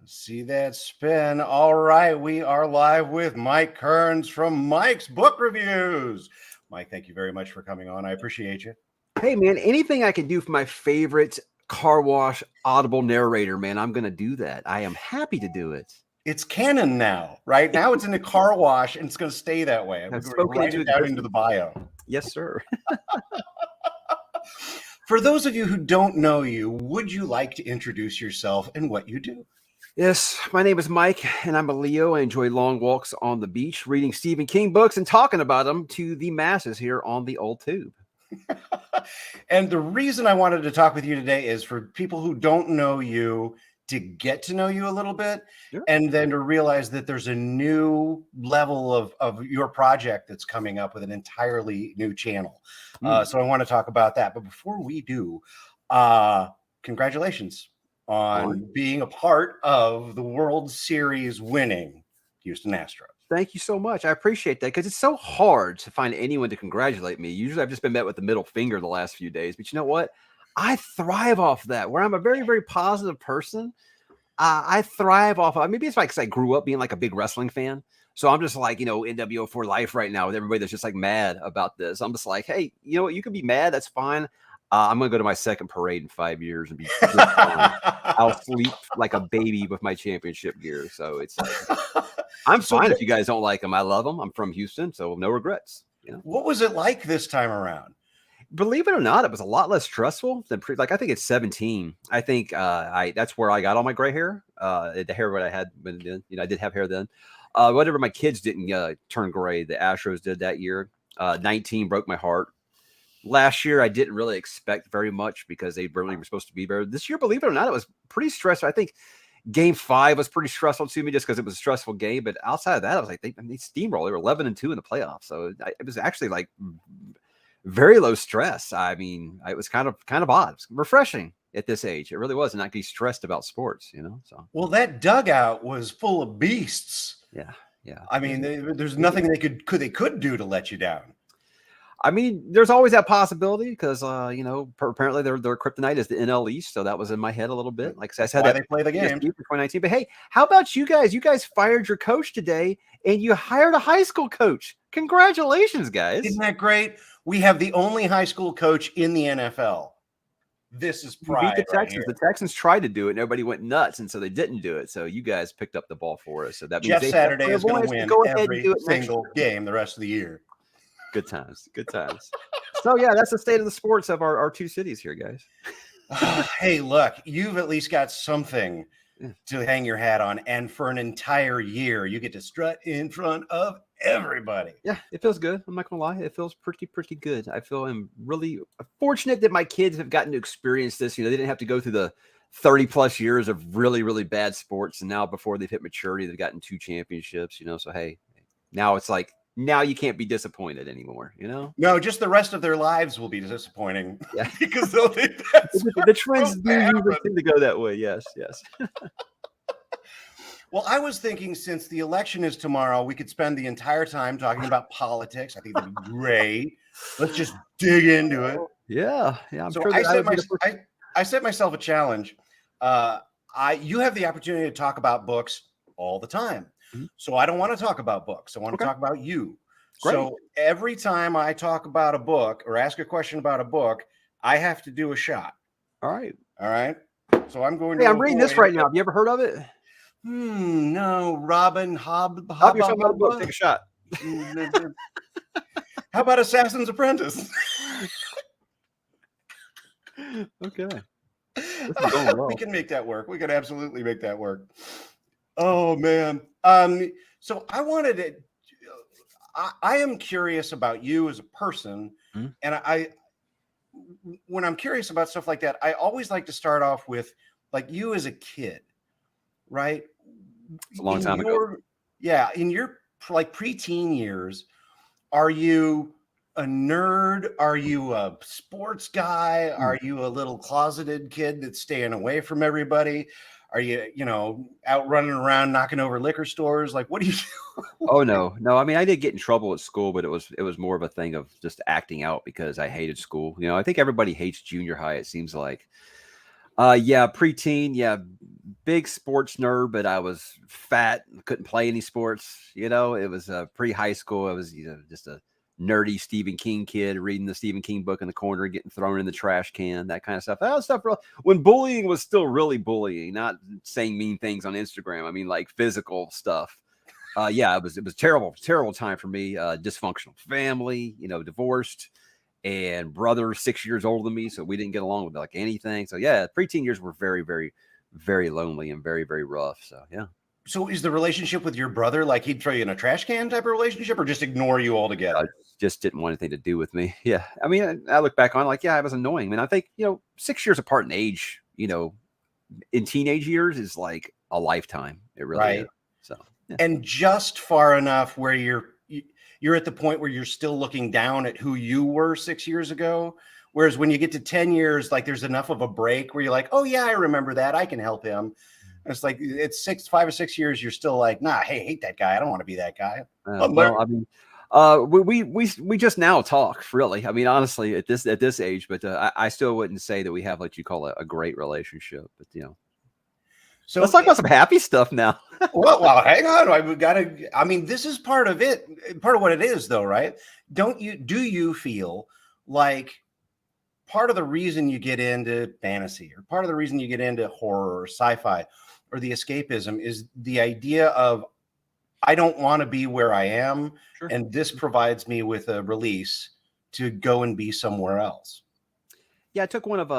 See that spin. All right. We are live with Mike Kerns from Mike's Book Reviews. Mike, thank you very much for coming on. I appreciate you. Hey, man, anything I can do for my favorite car wash audible narrator, man, I'm going to do that. I am happy to do it. It's canon now, right? Now it's in the car wash and it's going to stay that way. I've We're spoken going to write into it down into the bio. Yes, sir. For those of you who don't know you, would you like to introduce yourself and what you do? Yes, my name is Mike, and I'm a Leo. I enjoy long walks on the beach, reading Stephen King books and talking about them to the masses here on the old tube. And the reason I wanted to talk with you today is for people who don't know you to get to know you a little bit, Sure. and then to realize that there's a new level of your project that's coming up with an entirely new channel. So I want to talk about that. But before we do, congratulations on being a part of the World Series winning Houston Astros. Thank you so much. I appreciate that because it's so hard to find anyone to congratulate me. Usually I've just been met with the middle finger the last few days. But you know what? I thrive off that, where I'm a very, very positive person. I thrive off of, maybe it's like because I grew up being like a big wrestling fan. So I'm just like, NWO for life right now with everybody that's just like mad about this. I'm just like, hey, you know what? You can be mad. That's fine. I'm going to go to my second parade in 5 years and be just fine. I'll sleep like a baby with my championship gear. So it's like, I'm fine if you guys don't like them. I love them. I'm from Houston, so no regrets. What was it like this time around? Believe it or not, it was a lot less stressful than I think it's 17. I think that's where I got all my gray hair. The hair what I had when I did have hair then. Whatever, my kids didn't turn gray. The Astros did that year. 19 broke my heart. Last year, I didn't really expect very much because they really were supposed to be better. This year, believe it or not, it was pretty stressful. I think Game 5 was pretty stressful to me just because it was a stressful game. But outside of that, I was like, they steamrolled. They were 11-2 in the playoffs, so it was actually like very low stress. I mean, it was kind of odd. It was refreshing at this age. It really was, not be stressed about sports. So well, that dugout was full of beasts. Yeah. I mean, there's nothing they could do to let you down. I mean, there's always that possibility because, apparently their kryptonite is the NL East. So that was in my head a little bit. Like I said, they play the game for 2019. But hey, how about you guys? You guys fired your coach today and you hired a high school coach. Congratulations, guys. Isn't that great? We have the only high school coach in the NFL. This is pride. Beat the Texans. The Texans tried to do it. Nobody went nuts. And so they didn't do it. So you guys picked up the ball for us. So that means Jeff Saturday is going to win every single game the rest of the year. Good times. Good times. So, yeah, that's the state of the sports of our two cities here, guys. Hey, look, you've at least got something to hang your hat on. And for an entire year, you get to strut in front of everybody. Yeah, it feels good. I'm not going to lie. It feels pretty good. I feel I'm really fortunate that my kids have gotten to experience this. They didn't have to go through the 30 plus years of really, really bad sports. And now before they've hit maturity, they've gotten 2 championships, so, hey, now it's like, now you can't be disappointed anymore, No, just the rest of their lives will be disappointing. Yeah, because they'll think the trends do usually seem to go that way. Yes. Well, I was thinking since the election is tomorrow, we could spend the entire time talking about politics. I think that'd be great. Let's just dig into it. Yeah. I'm so sure I set myself a challenge. You have the opportunity to talk about books all the time. Mm-hmm. So I don't want to talk about books. I want to talk about you. Great. So every time I talk about a book or ask a question about a book, I have to do a shot. All right. So I'm going to. I'm reading this right now. Have you ever heard of it? No. Robin Hobb. Take a shot. How about Assassin's Apprentice? Okay. We can make that work. We can absolutely make that work. Oh, man. So I wanted to, I am curious about you as a person. Mm-hmm. And when I'm curious about stuff like that, I always like to start off with like you as a kid, right? It's a long time ago. Yeah. In your like preteen years, are you a nerd? Are you a sports guy? Are you a little closeted kid that's staying away from everybody? Are you, out running around knocking over liquor stores? Like, what do you do? Oh, no. I mean, I did get in trouble at school, but it was more of a thing of just acting out because I hated school. I think everybody hates junior high. It seems like Yeah, preteen. Yeah, big sports nerd, but I was fat, couldn't play any sports. It was pre-high school. I was just a nerdy Stephen King kid reading the Stephen King book in the corner, getting thrown in the trash can, that kind of stuff. That was stuff when bullying was still really bullying, not saying mean things on Instagram. I mean, like physical stuff. Yeah, it was terrible time for me. Dysfunctional family, divorced, and brother 6 years older than me, so we didn't get along with like anything. So yeah, preteen years were very, very, very lonely and very, very rough. So yeah. So is the relationship with your brother like he'd throw you in a trash can type of relationship, or just ignore you altogether? Just didn't want anything to do with me. Yeah, I mean, I look back on like, yeah, I was annoying. I mean, I think 6 years apart in age, in teenage years is like a lifetime. It really is. So yeah. And just far enough where you're at the point where you're still looking down at who you were 6 years ago. Whereas when you get to 10 years, like there's enough of a break where you're like, oh yeah, I remember that. I can help him. And it's like, it's 5 or 6 years. You're still like, nah, hey, hate that guy. I don't want to be that guy. Well, I mean, we just now talk really. I mean, honestly, at this age, but I still wouldn't say that we have what you call a great relationship, but so let's talk about some happy stuff now. well, hang on. I mean, this is part of it. Part of what it is though, right? Do you feel like part of the reason you get into fantasy or part of the reason you get into horror or sci-fi or the escapism is the idea of, I don't want to be where I am. Sure. And this provides me with a release to go and be somewhere else. Yeah, I took one of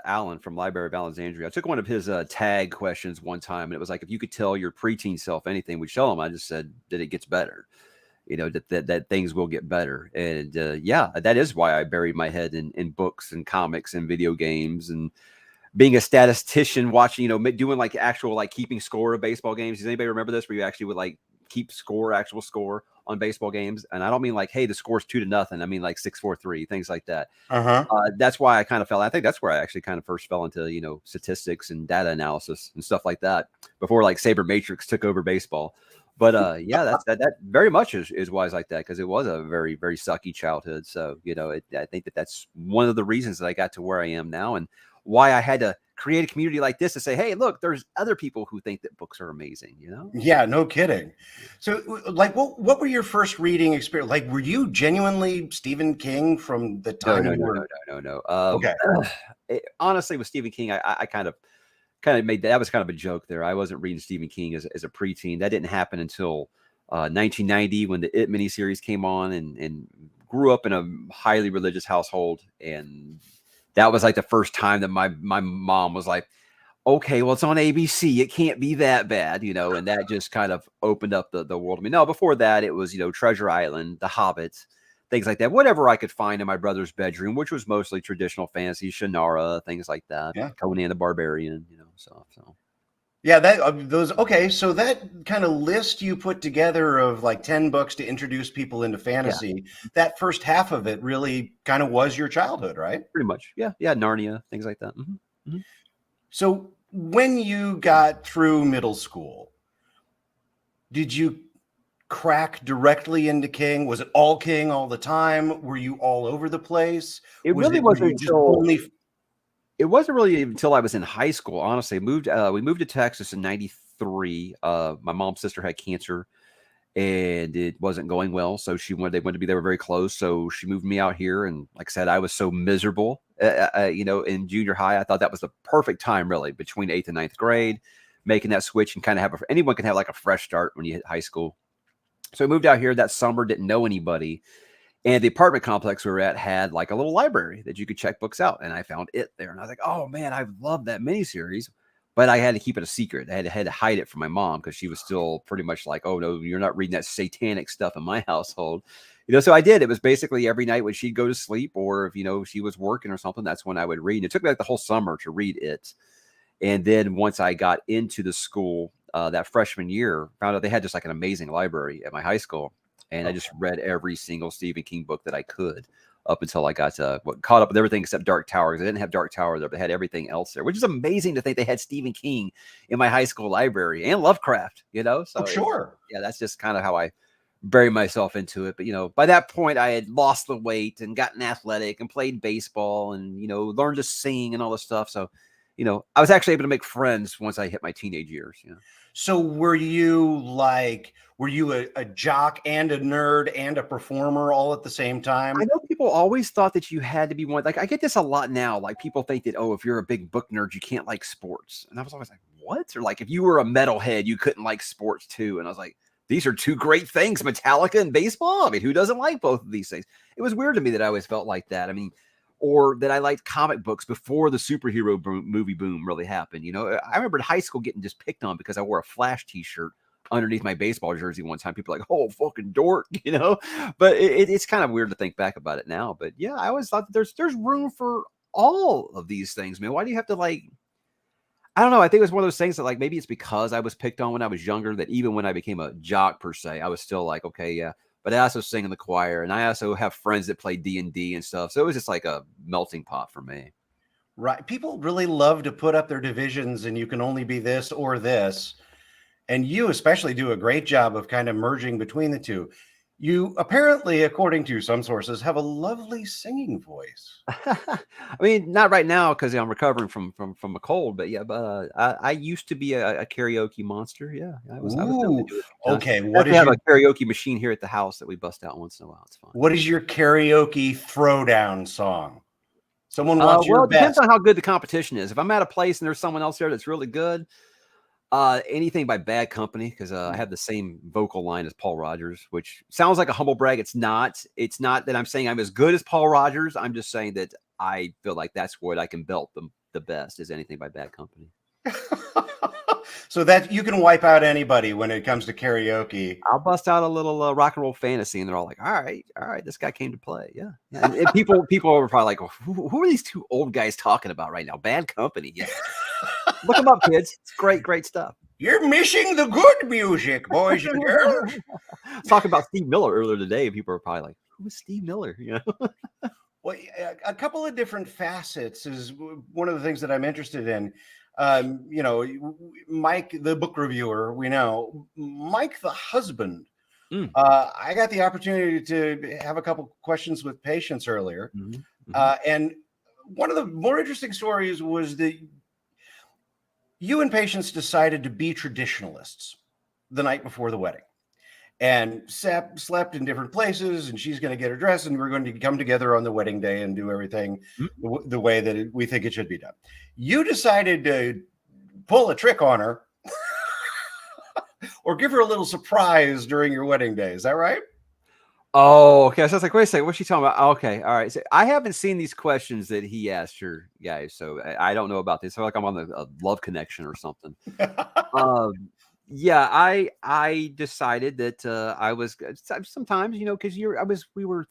Alan from Library of Alexandria. I took one of his tag questions one time, and it was like, if you could tell your preteen self anything, would tell him. I just said that it gets better, that things will get better. And yeah, that is why I buried my head in books and comics and video games and being a statistician, watching, doing like actual like keeping score of baseball games. Does anybody remember this? Where you actually would like keep actual score on baseball games? And I don't mean like, hey, the score's 2-0. I mean like 6-4-3, things like that. That's why I kind of I think that's where I actually kind of first fell into, statistics and data analysis and stuff like that before like Sabermetrics took over baseball. But yeah, that very much is why it's like that, because it was a very, very sucky childhood. So, I think that's one of the reasons that I got to where I am now, and why I had to create a community like this to say, hey, look, there's other people who think that books are amazing, Yeah, no kidding. So like, what were your first reading experience? Like, were you genuinely Stephen King from the time No. Okay. Honestly, with Stephen King, I kind of made that was kind of a joke there. I wasn't reading Stephen King as a preteen. That didn't happen until 1990 when the It miniseries came on, and grew up in a highly religious household, and that was like the first time that my mom was like, okay, well, it's on ABC. It can't be that bad, and that just kind of opened up the world to me. No, before that, it was, Treasure Island, The Hobbit, things like that. Whatever I could find in my brother's bedroom, which was mostly traditional fantasy, Shannara, things like that. Yeah. Conan the Barbarian, so. Yeah, okay. So that kind of list you put together of like 10 books to introduce people into fantasy, that first half of it really kind of was your childhood, right? Pretty much. Yeah. Narnia, things like that. Mm-hmm. Mm-hmm. So when you got through middle school, did you crack directly into King? Was it all King all the time? Were you all over the place? It wasn't really until I was in high school, honestly. We moved to Texas in 93. My mom's sister had cancer, and it wasn't going well. So they wanted to be, they were very close. So she moved me out here. And like I said, I was so miserable, in junior high. I thought that was the perfect time, really, between 8th and 9th grade, making that switch and kind of anyone can have like a fresh start when you hit high school. So I moved out here that summer, didn't know anybody. And the apartment complex we were at had like a little library that you could check books out. And I found it there. And I was like, oh man, I love that miniseries. But I had to keep it a secret. I had to hide it from my mom, because she was still pretty much like, oh no, you're not reading that satanic stuff in my household. So I did. It was basically every night when she'd go to sleep, or if, she was working or something, that's when I would read. And it took me like the whole summer to read it. And then once I got into the school, that freshman year, found out they had just like an amazing library at my high school. And I just read every single Stephen King book that I could up until I got caught up with everything except Dark Tower, because they didn't have Dark Tower there, but they had everything else there, which is amazing to think they had Stephen King in my high school library, and Lovecraft, So sure. Yeah, that's just kind of how I bury myself into it. But, by that point I had lost the weight and gotten athletic and played baseball and, learned to sing and all this stuff. So I was actually able to make friends once I hit my teenage years. So were you a jock and a nerd and a performer all at the same time? I know people always thought that you had to be one. Like, I get this a lot now. Like, people think that, oh, if you're a big book nerd, you can't like sports. And I was always like, what? Or like, if you were a metalhead, you couldn't like sports too. And I was like, these are two great things, Metallica and baseball. I mean, who doesn't like both of these things? It was weird to me that I always felt like that. I mean, or that I liked comic books before the superhero movie boom really happened. I remember in high school getting just picked on because I wore a Flash t-shirt underneath my baseball jersey one time. People were like, oh, fucking dork, but it's kind of weird to think back about it now. But yeah, I always thought that there's room for all of these things, man. Why do you have to I don't know. I think it was one of those things that maybe it's because I was picked on when I was younger that even when I became a jock per se, I was still like, okay, yeah. But I also sing in the choir, and I also have friends that play D&D and stuff. So it was just like a melting pot for me. Right. People really love to put up their divisions, and you can only be this or this. And you especially do a great job of kind of merging between the two. You apparently, according to some sources, have a lovely singing voice. I mean, not right now because I'm recovering from a cold, but yeah, but I used to be a karaoke monster. Yeah, I was okay. What is have a karaoke machine here at the house that we bust out once in a while. It's fun. What is your karaoke throwdown song? Someone wants your best. It depends on how good the competition is. If I'm at a place and there's someone else there that's really good, anything by Bad Company, because I have the same vocal line as Paul Rogers, which sounds like a humble brag. It's not that I'm saying I'm as good as Paul Rogers. I'm just saying that I feel like that's what I can belt the best is anything by Bad Company. So that you can wipe out anybody when it comes to karaoke. I'll bust out a little rock and roll fantasy, and they're all like, all right, this guy came to play. Yeah. And people are probably like, who are these two old guys talking about right now? Bad Company. Yeah. Look them up, kids. It's great stuff. You're missing the good music, boys and girls. I was talking about Steve Miller earlier today, and people are probably like, who is Steve Miller? Well, a couple of different facets is one of the things that I'm interested in. Mike, the book reviewer, we know Mike, the husband. I got the opportunity to have a couple questions with patients earlier. And one of the more interesting stories was that you and patients decided to be traditionalists the night before the wedding and slept in different places, and she's going to get her dress, and we're going to come together on the wedding day and do everything the way that we think it should be done. You decided to pull a trick on her or give her a little surprise during your wedding day. Is that right? Oh, okay. So I was like, wait a second, what's she talking about? Okay, all right. So I haven't seen these questions that he asked her, guys, so I don't know about this. I feel like I'm on the Love Connection or something. Yeah, I decided that I was sometimes, because we were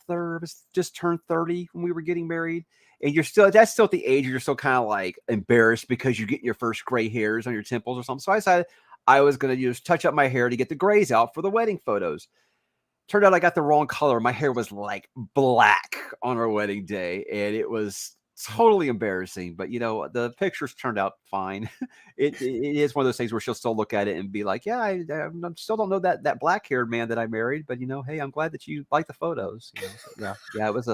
just turned 30 when we were getting married, and that's still at the age you're still kind of like embarrassed because you get your first gray hairs on your temples or something. So I decided I was going to just touch up my hair to get the grays out for the wedding photos. Turned out I got the wrong color. My hair was like black on our wedding day, and it was totally embarrassing. But the pictures turned out fine. It is one of those things where she'll still look at it and be like, "Yeah, I still don't know that black haired man that I married, but hey, I'm glad that you like the photos." So, yeah, it was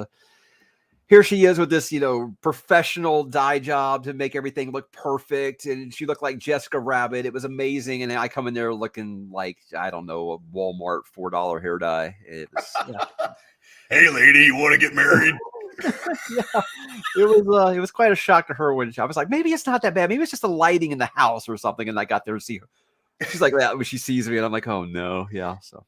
here she is with this, professional dye job to make everything look perfect. And she looked like Jessica Rabbit. It was amazing. And I come in there looking like, I don't know, a Walmart $4 hair dye. It was, Hey, lady, you want to get married? Yeah, it was quite a shock to her when I was like, maybe it's not that bad. Maybe it's just the lighting in the house or something. And I got there to see her. She's like that when she sees me. And I'm like, oh, no. Yeah. So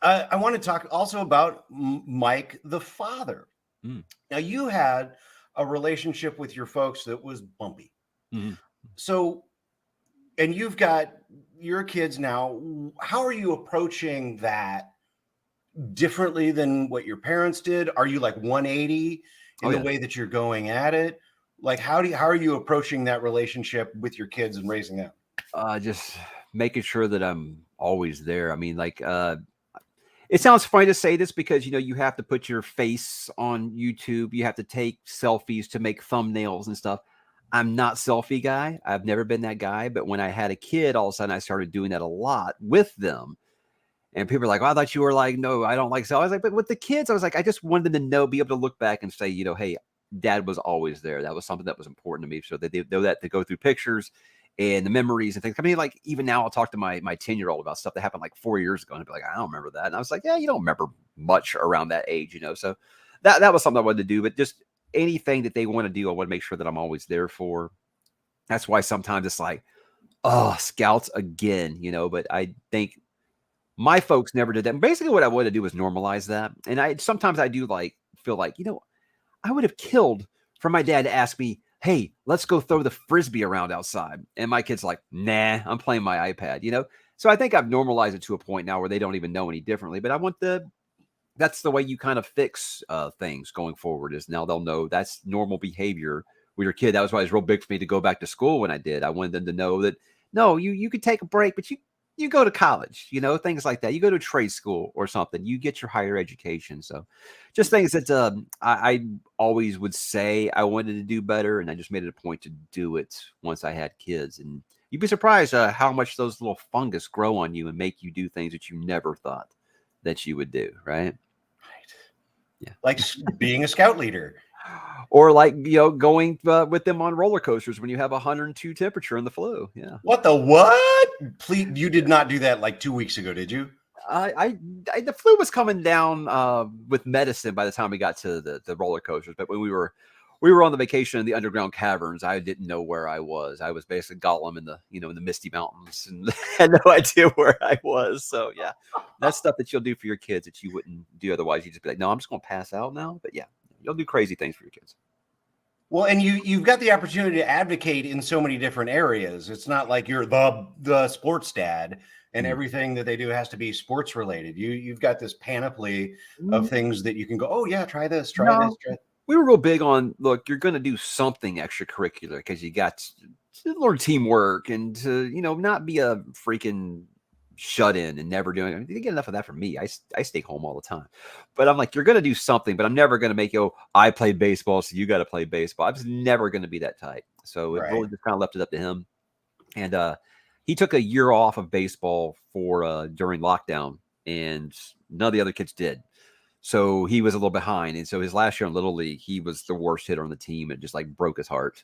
I want to talk also about Mike, the father. Now, you had a relationship with your folks that was bumpy. So, and you've got your kids now. How are you approaching that differently than what your parents did? Are you like 180 in the way that you're going at it? Like, how are you approaching that relationship with your kids and raising them? Just making sure that I'm always there. I mean, it sounds funny to say this because, you have to put your face on YouTube. You have to take selfies to make thumbnails and stuff. I'm not selfie guy. I've never been that guy. But when I had a kid, all of a sudden I started doing that a lot with them. And people are like, oh, I thought you were like, no, I don't like selfies. I was like, but with the kids, I was like, I just wanted them to be able to look back and say, hey, dad was always there. That was something that was important to me. So they know that to go through pictures and the memories and things. I mean, like even now I'll talk to my 10-year-old about stuff that happened like 4 years ago and I'll be like, I don't remember that. And I was like, yeah, you don't remember much around that age, you know? So that was something I wanted to do, but just anything that they want to do, I want to make sure that I'm always there for. That's why sometimes it's like, oh, scouts again, you know, but I think my folks never did that. And basically what I wanted to do was normalize that. And sometimes I do like feel like, you know, I would have killed for my dad to ask me, hey, let's go throw the Frisbee around outside. And my kid's like, nah, I'm playing my iPad, you know? So I think I've normalized it to a point now where they don't even know any differently, but that's the way you kind of fix things going forward is now they'll know that's normal behavior with your kid. That was why it was real big for me to go back to school when I did. I wanted them to know that, no, you could take a break, but you go to college, you know, things like that. You go to trade school or something, you get your higher education. So just things that I always would say I wanted to do better. And I just made it a point to do it once I had kids. And you'd be surprised how much those little fungus grow on you and make you do things that you never thought that you would do. Right. Yeah. Like being a scout leader. Or like, you know, going with them on roller coasters when you have 102 temperature in the flu. Yeah. What the what? Please, you did not do that like 2 weeks ago, did you? The flu was coming down with medicine by the time we got to the roller coasters. But when we were on the vacation in the underground caverns, I didn't know where I was. I was basically Gollum in the Misty Mountains and had no idea where I was. So yeah, that's stuff that you'll do for your kids that you wouldn't do otherwise. You just be like, no, I'm just going to pass out now. But yeah, you'll do crazy things for your kids. Well, and you've got the opportunity to advocate in so many different areas. It's not like you're the sports dad and everything that they do has to be sports related. You've got this panoply of things that you can go, oh yeah, try this, try this. We were real big on, look, you're going to do something extracurricular because you got to learn teamwork and to, you know, not be a freaking shut in and never doing it. You get enough of that from me. I stay home all the time, but I'm like, you're going to do something, but I'm never going to make you, I played baseball, so you got to play baseball. I was never going to be that type. So it really just kind of left it up to him. And he took a year off of baseball for during lockdown, and none of the other kids did. So he was a little behind. And so his last year in Little League, he was the worst hitter on the team. It just like broke his heart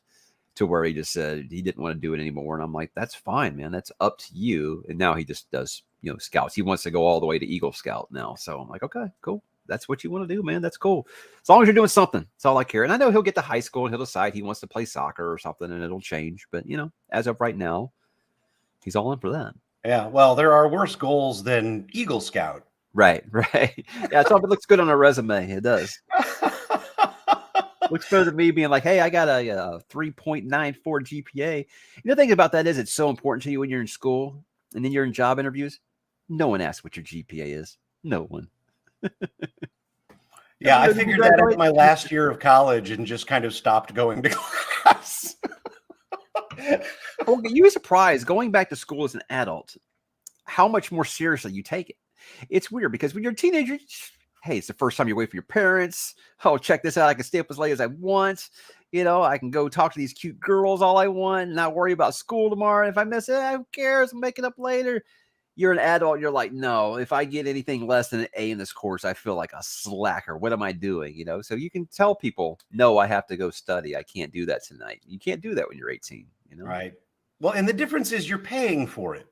to where he just said he didn't want to do it anymore. And I'm like, that's fine, man. That's up to you. And now he just does, you know, scouts. He wants to go all the way to Eagle Scout now. So I'm like, okay, cool. That's what you want to do, man. That's cool. As long as you're doing something, that's all I care. And I know he'll get to high school and he'll decide he wants to play soccer or something and it'll change. But, you know, as of right now, he's all in for that. Yeah. Well, there are worse goals than Eagle Scout. Right. Yeah, it's all, it looks good on a resume. It does. Looks better than me being like, hey, I got a 3.94 GPA. You know, the thing about that is it's so important to you when you're in school and then you're in job interviews. No one asks what your GPA is. No one. Yeah, I figured that out my last year of college and just kind of stopped going to class. Well, you were surprised going back to school as an adult, how much more seriously you take it. It's weird because when you're a teenager, hey, it's the first time you're away from your parents. Oh, check this out. I can stay up as late as I want. You know, I can go talk to these cute girls all I want and not worry about school tomorrow. If I miss it, who cares? I'll make it up later. You're an adult. You're like, no, if I get anything less than an A in this course, I feel like a slacker. What am I doing? You know, so you can tell people, no, I have to go study. I can't do that tonight. You can't do that when you're 18, you know? Right. Well, and the difference is you're paying for it.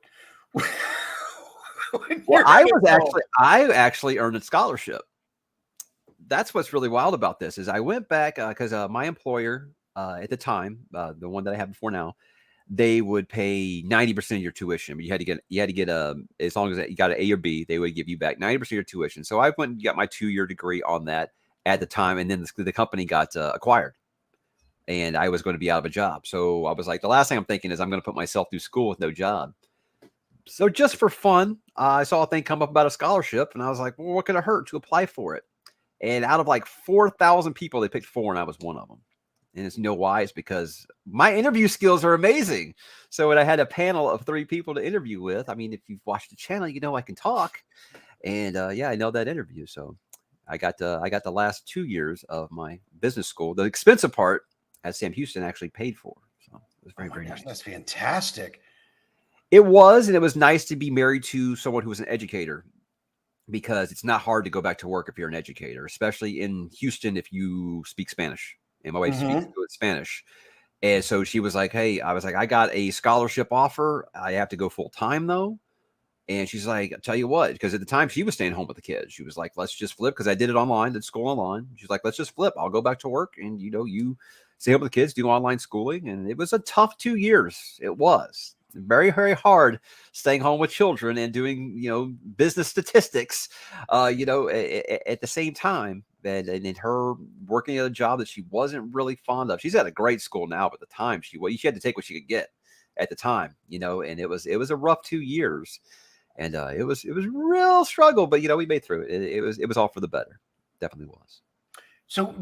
Well, I actually earned a scholarship. That's what's really wild about this is I went back because my employer at the time, the one that I have before now, they would pay 90% of your tuition, but you had to get as long as you got an A or B, they would give you back 90% of your tuition. So I went and got my 2-year degree on that at the time, and then the company got acquired, and I was going to be out of a job. So I was like, the last thing I'm thinking is I'm going to put myself through school with no job. So just for fun, I saw a thing come up about a scholarship, and I was like, well, what could it hurt to apply for it? And out of like 4,000 people, they picked 4, and I was one of them. And it's why? It's because my interview skills are amazing. So when I had a panel of 3 people to interview with, I mean, if you've watched the channel, you know I can talk. And yeah, I know that interview. So I got the last 2 years of my business school. The expensive part, as Sam Houston actually paid for. So it was very, very nice. That's fantastic. It was, and it was nice to be married to someone who was an educator, because it's not hard to go back to work if you're an educator, especially in Houston if you speak Spanish. and my wife speaks fluent Spanish. And so she was like, hey, I was like, I got a scholarship offer. I have to go full time though. And she's like, I'll tell you what, because at the time she was staying home with the kids. She was like, let's just flip, because I did it online, did school online. She's like, let's just flip. I'll go back to work and, you stay home with the kids, do online schooling. And it was a tough 2 years. It was very, very hard staying home with children and doing, business statistics, at the same time. And her working at a job that she wasn't really fond of. She's at a great school now, but at the time she had to take what she could get at the time, and it was a rough 2 years. And it was real struggle, but we made through it. It was all for the better. Definitely was. So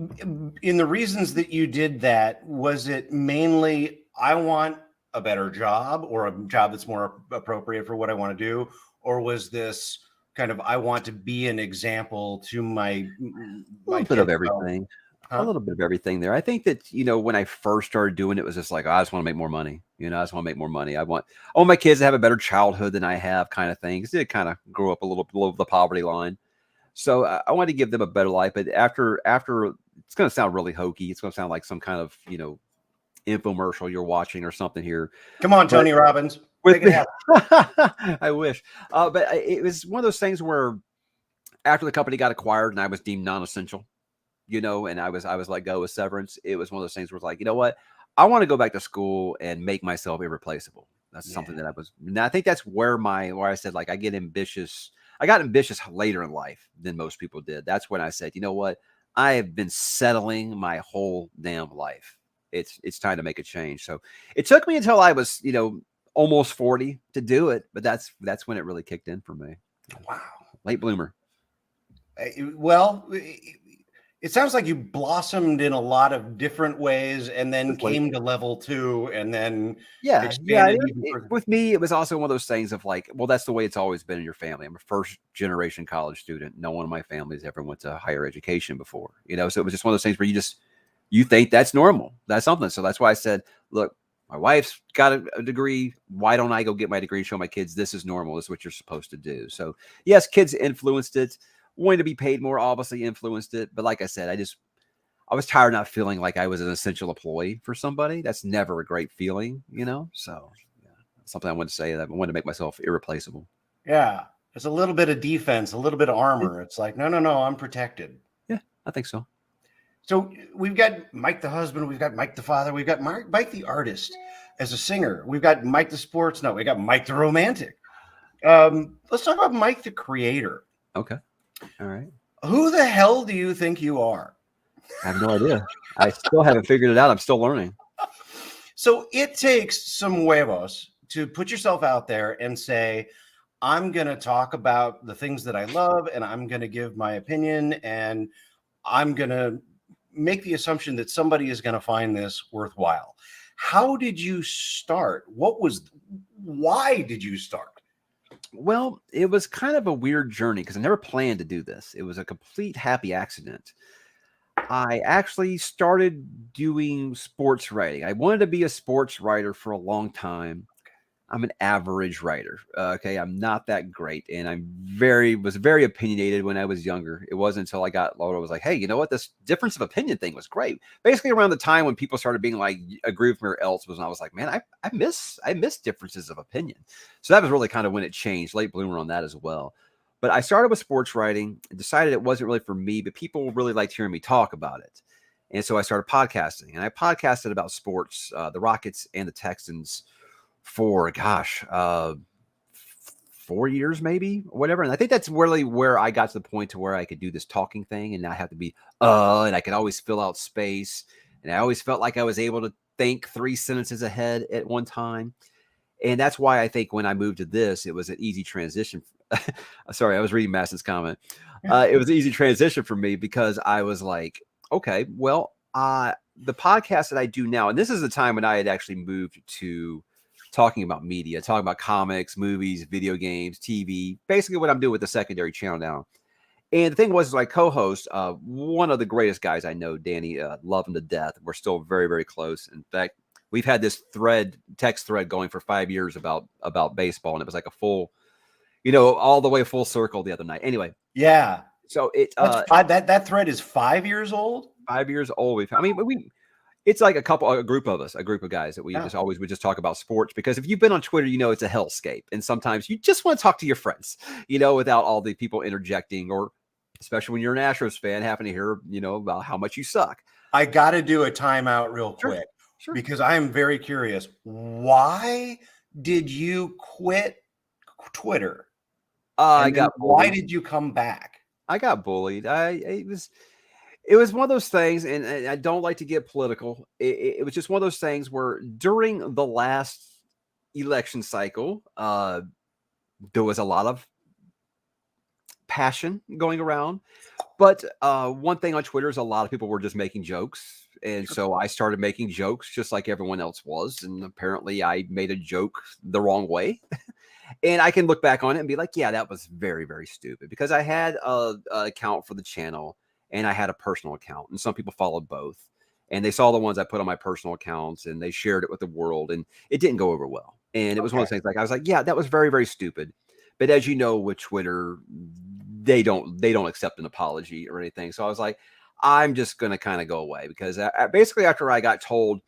in the reasons that you did that, was it mainly I want a better job or a job that's more appropriate for what I want to do? Or was this kind of I want to be an example to my bit of everything. A little bit of everything there. I think that, when I first started doing it, was just like, I just want to make more money. I just want to make more money. I want my kids to have a better childhood than I have, kind of thing. Because they kind of grew up a little below the poverty line. So I wanted to give them a better life. But after it's going to sound really hokey. It's going to sound like some kind of, infomercial you're watching or something here. Come on, Tony Robbins. Make it I wish. But it was one of those things where after the company got acquired and I was deemed non-essential, and I was let go with severance. It was one of those things where it's like, you know what? I want to go back to school and make myself irreplaceable. That's something that and I think that's where I said, like, I get ambitious. I got ambitious later in life than most people did. That's when I said, you know what? I have been settling my whole damn life. It's time to make a change. So it took me until I was, almost 40 to do it. But that's when it really kicked in for me. Wow. Late bloomer. Well, it sounds like you blossomed in a lot of different ways and then came to level 2 and then expanded. With me, it was also one of those things of like, well, that's the way it's always been in your family. I'm a first generation college student. No one in my family has ever went to higher education before, so it was just one of those things where you think that's normal. That's something. So that's why I said, look, my wife's got a degree. Why don't I go get my degree and show my kids this is normal? This is what you're supposed to do. So yes, kids influenced it. Wanting to be paid more obviously influenced it. But like I said, I was tired of not feeling like I was an essential employee for somebody. That's never a great feeling, So something I wanted to say, that I wanted to make myself irreplaceable. Yeah. It's a little bit of defense, a little bit of armor. It's like, no, I'm protected. Yeah, I think so. So we've got Mike the husband, we've got Mike the father, we've got Mike the artist as a singer. We've got Mike the sports. No, we got Mike the romantic. Let's talk about Mike the creator. Okay. All right. Who the hell do you think you are? I have no idea. I still haven't figured it out. I'm still learning. So it takes some huevos to put yourself out there and say, I'm going to talk about the things that I love and I'm going to give my opinion and I'm going to make the assumption that somebody is going to find this worthwhile. How did you start? Why did you start? Well, it was kind of a weird journey because I never planned to do this. It was a complete happy accident. I actually started doing sports writing. I wanted to be a sports writer for a long time. I'm an average writer. Okay. I'm not that great. And was very opinionated when I was younger. It wasn't until I got older, I was like, hey, you know what? This difference of opinion thing was great. Basically around the time when people started being like, agree with me or else, was when I was like, man, I miss differences of opinion. So that was really kind of when it changed. Late bloomer on that as well. But I started with sports writing and decided it wasn't really for me, but people really liked hearing me talk about it. And so I started podcasting, and I podcasted about sports, the Rockets and the Texans, for 4 years, maybe, or whatever. And I think that's really where I got to the point to where I could do this talking thing and not have to be, and I could always fill out space. And I always felt like I was able to think 3 sentences ahead at one time. And that's why I think when I moved to this, it was an easy transition. Sorry, I was reading Mason's comment. It was an easy transition for me because I was like, okay, well, the podcast that I do now, and this is the time when I had actually moved to talking about media, talking about comics, movies, video games, TV, basically what I'm doing with the secondary channel now. And the thing was, my co-host, one of the greatest guys I know, Danny, love him to death. We're still very, very close. In fact, we've had this text thread going for 5 years about baseball. And it was like a full, all the way full circle the other night. Anyway. Yeah. So that thread is 5 years old. 5 years old. I mean, it's like a group of guys that we just always would just talk about sports, because if you've been on Twitter, you know it's a hellscape. And sometimes you just want to talk to your friends, without all the people interjecting, or especially when you're an Astros fan, having to hear, about how much you suck. I got to do a timeout real quick because I am very curious. Why did you quit Twitter? I got bullied. Why did you come back? I got bullied. It was one of those things, and I don't like to get political. It was just one of those things where during the last election cycle, there was a lot of passion going around. But one thing on Twitter is a lot of people were just making jokes. And so I started making jokes just like everyone else was. And apparently I made a joke the wrong way. And I can look back on it and be like, yeah, that was very, very stupid, because I had an account for the channel and I had a personal account, and some people followed both, and they saw the ones I put on my personal accounts and they shared it with the world, and it didn't go over well. And it was one of those things, like, I was like, yeah, that was very, very stupid. But as you know, with Twitter, they don't accept an apology or anything. So I was like, I'm just going to kind of go away, because basically after I got told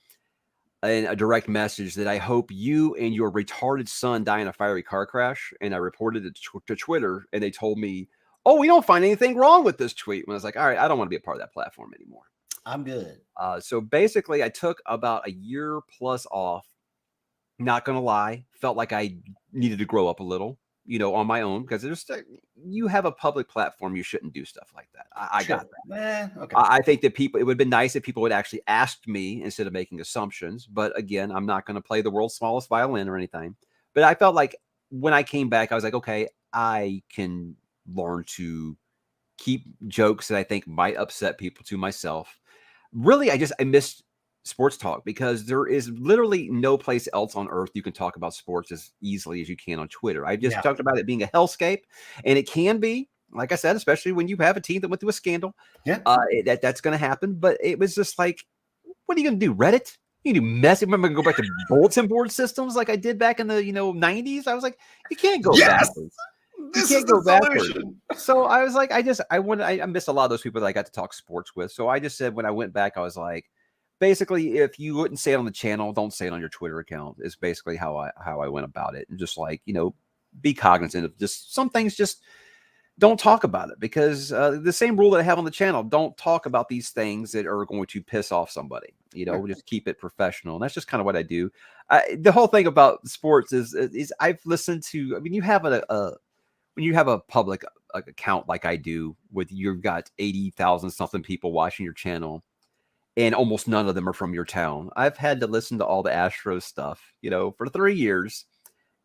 in a direct message that I hope you and your retarded son die in a fiery car crash, and I reported it to Twitter, and they told me, oh, we don't find anything wrong with this tweet. And I was like, all right, I don't want to be a part of that platform anymore. I'm good. So basically I took about a year plus off. Not going to lie, felt like I needed to grow up a little, on my own, because you have a public platform. You shouldn't do stuff like that. I got that. Okay. I think that it would have been nice if people would actually ask me instead of making assumptions. But again, I'm not going to play the world's smallest violin or anything. But I felt like when I came back, I was like, okay, I can learn to keep jokes that I think might upset people to myself. Really, I missed sports talk, because there is literally no place else on earth you can talk about sports as easily as you can on Twitter. I just talked about it being a hellscape, and it can be, like I said, especially when you have a team that went through a scandal. That's going to happen. But it was just like, what are you going to do? Reddit? You do messy. Remember, go back to bulletin board systems like I did back in the 90s. I was like, you can't go backwards. You can't go backwards. So I was like, I missed a lot of those people that I got to talk sports with. So I just said, when I went back, I was like, basically, if you wouldn't say it on the channel, don't say it on your Twitter account, is basically how I went about it. And just like, be cognizant of just some things, just don't talk about it, because the same rule that I have on the channel, don't talk about these things that are going to piss off somebody, just keep it professional. And that's just kind of what I do. The whole thing about sports is I've listened to, when you have a public account like I do, you've got 80,000 something people watching your channel, and almost none of them are from your town. I've had to listen to all the Astros stuff, for 3 years,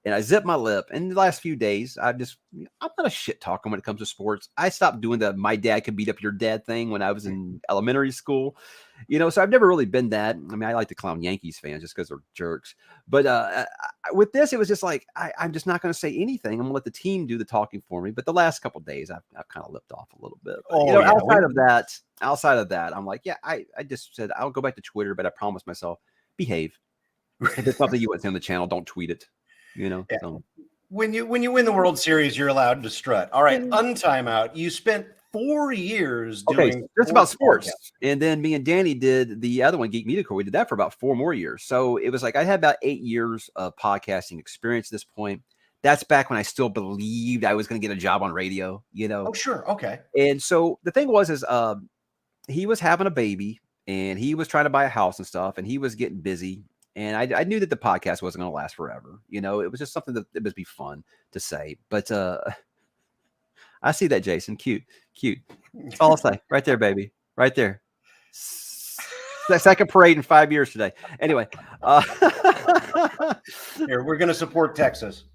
and I zipped my lip. And the last few days, I'm not a shit talker when it comes to sports. I stopped doing the "my dad can beat up your dad" thing when I was in elementary school, so I've never really been that. I mean, I like to clown Yankees fans just because they're jerks. But with this, it was just like, I'm just not going to say anything. I'm going to let the team do the talking for me. But the last couple of days, I've kind of lipped off a little bit. But, outside of that, I'm like, yeah, I just said I'll go back to Twitter, but I promised myself, behave. If it's something you want to see on the channel, don't tweet it. So. When you win the World Series, you're allowed to strut. All right, untime out. You spent 4 years doing just about sports, and then me and Danny did the other one, Geek Media Corps. We did that for about 4 more years. So it was like I had about 8 years of podcasting experience at this point. That's back when I still believed I was going to get a job on radio. Oh, sure, okay. And so the thing was, he was having a baby, and he was trying to buy a house and stuff, and he was getting busy. And I knew that the podcast wasn't going to last forever. It was just something that it would be fun to say. But I see that, Jason. Cute. That's all I'll say. Right there, baby. Right there. Second parade in 5 years today. Anyway. Here, we're going to support Texas.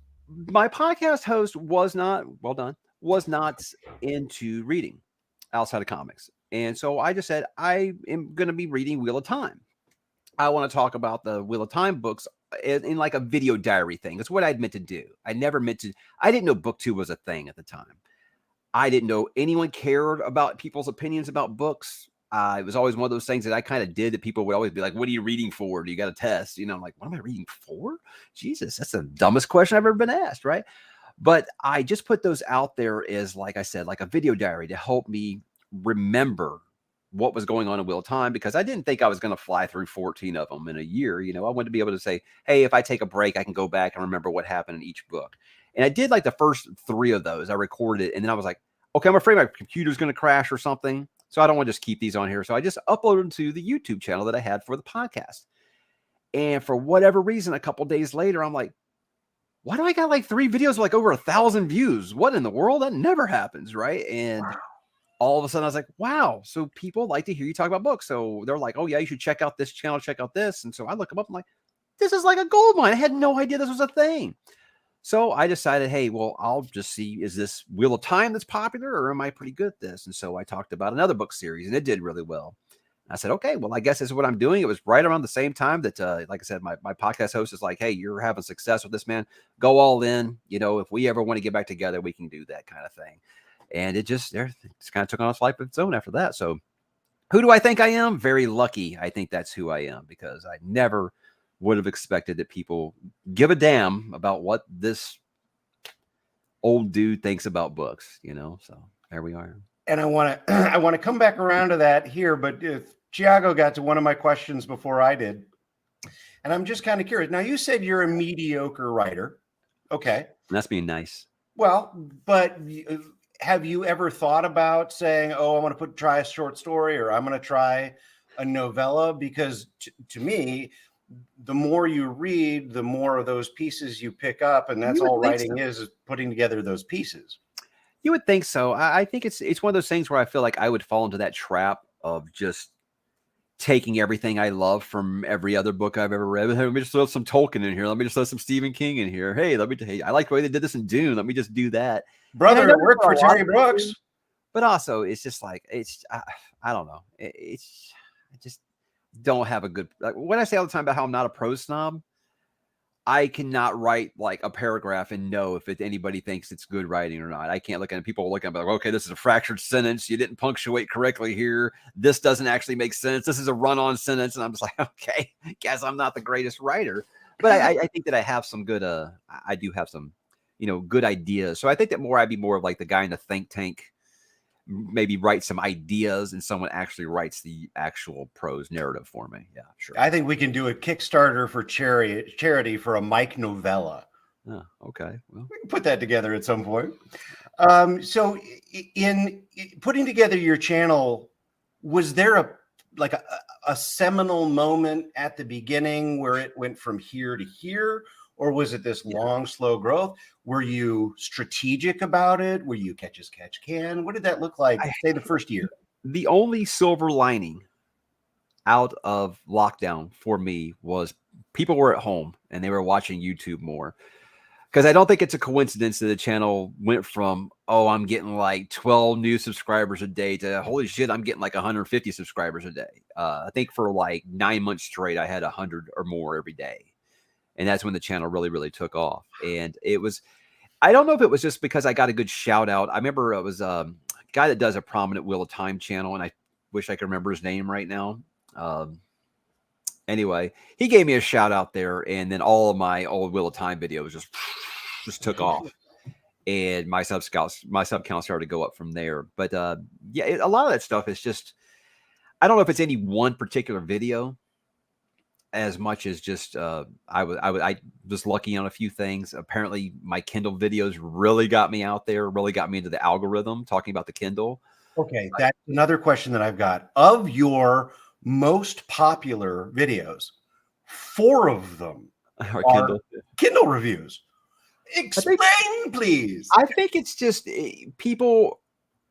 My podcast host was not into reading outside of comics. And so I just said, I am going to be reading Wheel of Time. I want to talk about the Wheel of Time books in like a video diary thing. That's what I'd meant to do. I didn't know BookTube was a thing at the time. I didn't know anyone cared about people's opinions about books. It was always one of those things that I kind of did that people would always be like, what are you reading for? Do you got a test? I'm like, what am I reading for? Jesus, that's the dumbest question I've ever been asked, right? But I just put those out there as, like I said, like a video diary to help me remember what was going on in Wheel of Time, because I didn't think I was going to fly through 14 of them in a year. You know, I wanted to be able to say, hey, if I take a break, I can go back and remember what happened in each book. And I did like the first 3 of those. I recorded it, and then I was like, okay, I'm afraid my computer's going to crash or something, so I don't want to just keep these on here. So I just uploaded them to the YouTube channel that I had for the podcast. And for whatever reason, a couple days later, I'm like, why do I got like 3 videos with like over 1,000 views? What in the world? That never happens, right? And all of a sudden I was like, wow, so people like to hear you talk about books. So they're like, oh yeah, you should check out this channel, check out this. And so I look them up. I'm like, this is like a gold mine. I had no idea this was a thing. So I decided, hey, well, I'll just see, is this Wheel of Time that's popular, or am I pretty good at this? And so I talked about another book series, and it did really well. I said, okay, well, I guess this is what I'm doing. It was right around the same time that, like I said, my podcast host is like, hey, you're having success with this, man. Go all in. You know, if we ever want to get back together, we can do that kind of thing. And it just kind of took on a life of its own after that. So who do I think I am? Very lucky. I think that's who I am, because I never would have expected that people give a damn about what this old dude thinks about books, you know? So there we are. And I want to come back around to that here, but if Thiago got to one of my questions before I did, and I'm just kind of curious. Now, you said you're a mediocre writer. Okay. That's being nice. Well, but have you ever thought about saying, oh, I want to try a short story, or I'm going to try a novella? Because to me, the more you read, the more of those pieces you pick up. And that's all writing is putting together those pieces. You would think so. I think it's one of those things where I feel like I would fall into that trap of just taking everything I love from every other book I've ever read. Let me just throw some Tolkien in here. Let me just throw some Stephen King in here. Hey, I like the way they did this in Dune. Let me just do that. Brother, it worked for Terry Brooks. But also, it's just like, I don't know. I just don't have a good, like, when I say all the time about how I'm not a prose snob, I cannot write like a paragraph and know if anybody thinks it's good writing or not. I can't look at it. People look at it like, okay, this is a fractured sentence. You didn't punctuate correctly here. This doesn't actually make sense. This is a run-on sentence. And I'm just like, okay, guess I'm not the greatest writer. But I think that I have some good, I do have some, good ideas. So I think that I'd be more of like the guy in the think tank, maybe write some ideas, and someone actually writes the actual prose narrative for me. Yeah, sure. I think we can do a Kickstarter for charity for a Mike novella. Oh, okay. Well, we can put that together at some point. So in putting together your channel, was there a seminal moment at the beginning where it went from here to here? Or was it this long, slow growth? Were you strategic about it? Were you catch as catch can? What did that look like, say, the first year? The only silver lining out of lockdown for me was people were at home and they were watching YouTube more. Because I don't think it's a coincidence that the channel went from, oh, I'm getting like 12 new subscribers a day to, holy shit, I'm getting like 150 subscribers a day. I think for like 9 months straight, I had 100 or more every day. And that's when the channel really, really took off. And it was, I don't know if it was just because I got a good shout out. I remember it was a guy that does a prominent Wheel of Time channel, and I wish I could remember his name right now. Anyway, he gave me a shout out there, and then all of my old Wheel of Time videos just took off. And my sub count started to go up from there. But yeah, a lot of that stuff is just, I don't know if it's any one particular video, as much as just I was lucky on a few things. Apparently my Kindle videos really got me out there, really got me into the algorithm, talking about the Kindle. Okay, that's another question that I've got. Of your most popular videos, 4 of them are Kindle reviews. Explain, please. I think it's just people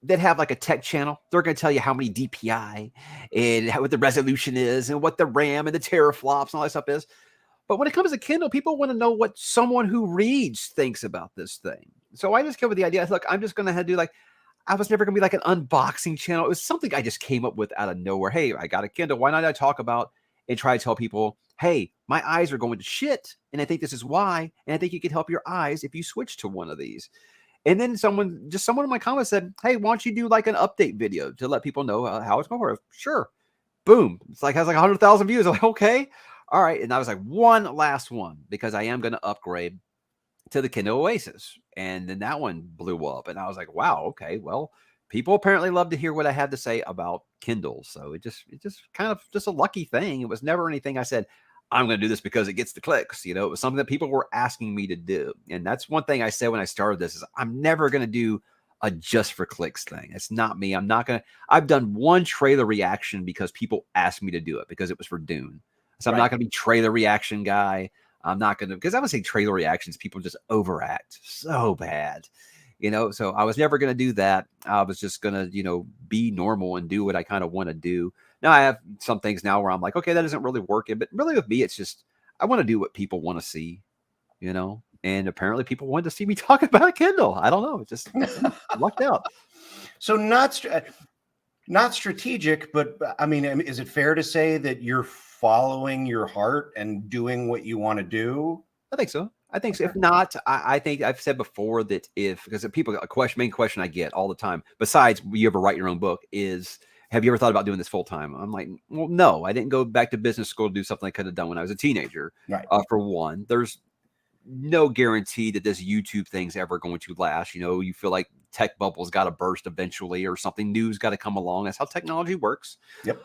that have like a tech channel. They're going to tell you how many DPI and what the resolution is and what the RAM and the teraflops and all that stuff is. But when it comes to Kindle, people want to know what someone who reads thinks about this thing. So I just came with the idea, look, I'm just going to do like, I was never going to be like an unboxing channel. It was something I just came up with out of nowhere. Hey, I got a Kindle. Why not I talk about and try to tell people, hey, my eyes are going to shit. And I think this is why. And I think you could help your eyes if you switch to one of these. And then someone in my comments said, hey, why don't you do like an update video to let people know how it's going? Sure. Boom. It's like, has like 100,000 views. I'm like, okay. All right. And I was like, one last one, because I am going to upgrade to the Kindle Oasis. And then that one blew up. And I was like, wow, okay, well, people apparently love to hear what I had to say about Kindle. So it just kind of just a lucky thing. It was never anything I said, I'm going to do this because it gets the clicks. You know, it was something that people were asking me to do. And that's one thing I said when I started this is I'm never going to do a just for clicks thing. It's not me. I'm not going to, I've done one trailer reaction because people asked me to do it because it was for Dune. So I'm not going to be trailer reaction guy. I'm not going to, because I would say trailer reactions, people just overact so bad, you know? So I was never going to do that. I was just going to, you know, be normal and do what I kind of want to do. Now I have some things now where I'm like, okay, that isn't really working, but really with me, it's just, I want to do what people want to see, you know? And apparently people wanted to see me talk about Kindle. I don't know. It just lucked out. So not strategic, but I mean, is it fair to say that you're following your heart and doing what you want to do? I think so. I think so. If not, I think I've said before that because people, main question I get all the time, besides you ever write your own book, is have you ever thought about doing this full time? I'm like, well, no, I didn't go back to business school to do something I could have done when I was a teenager. Right. For one, there's no guarantee that this YouTube thing's ever going to last. You know, you feel like tech bubble's got to burst eventually or something new's got to come along. That's how technology works. Yep.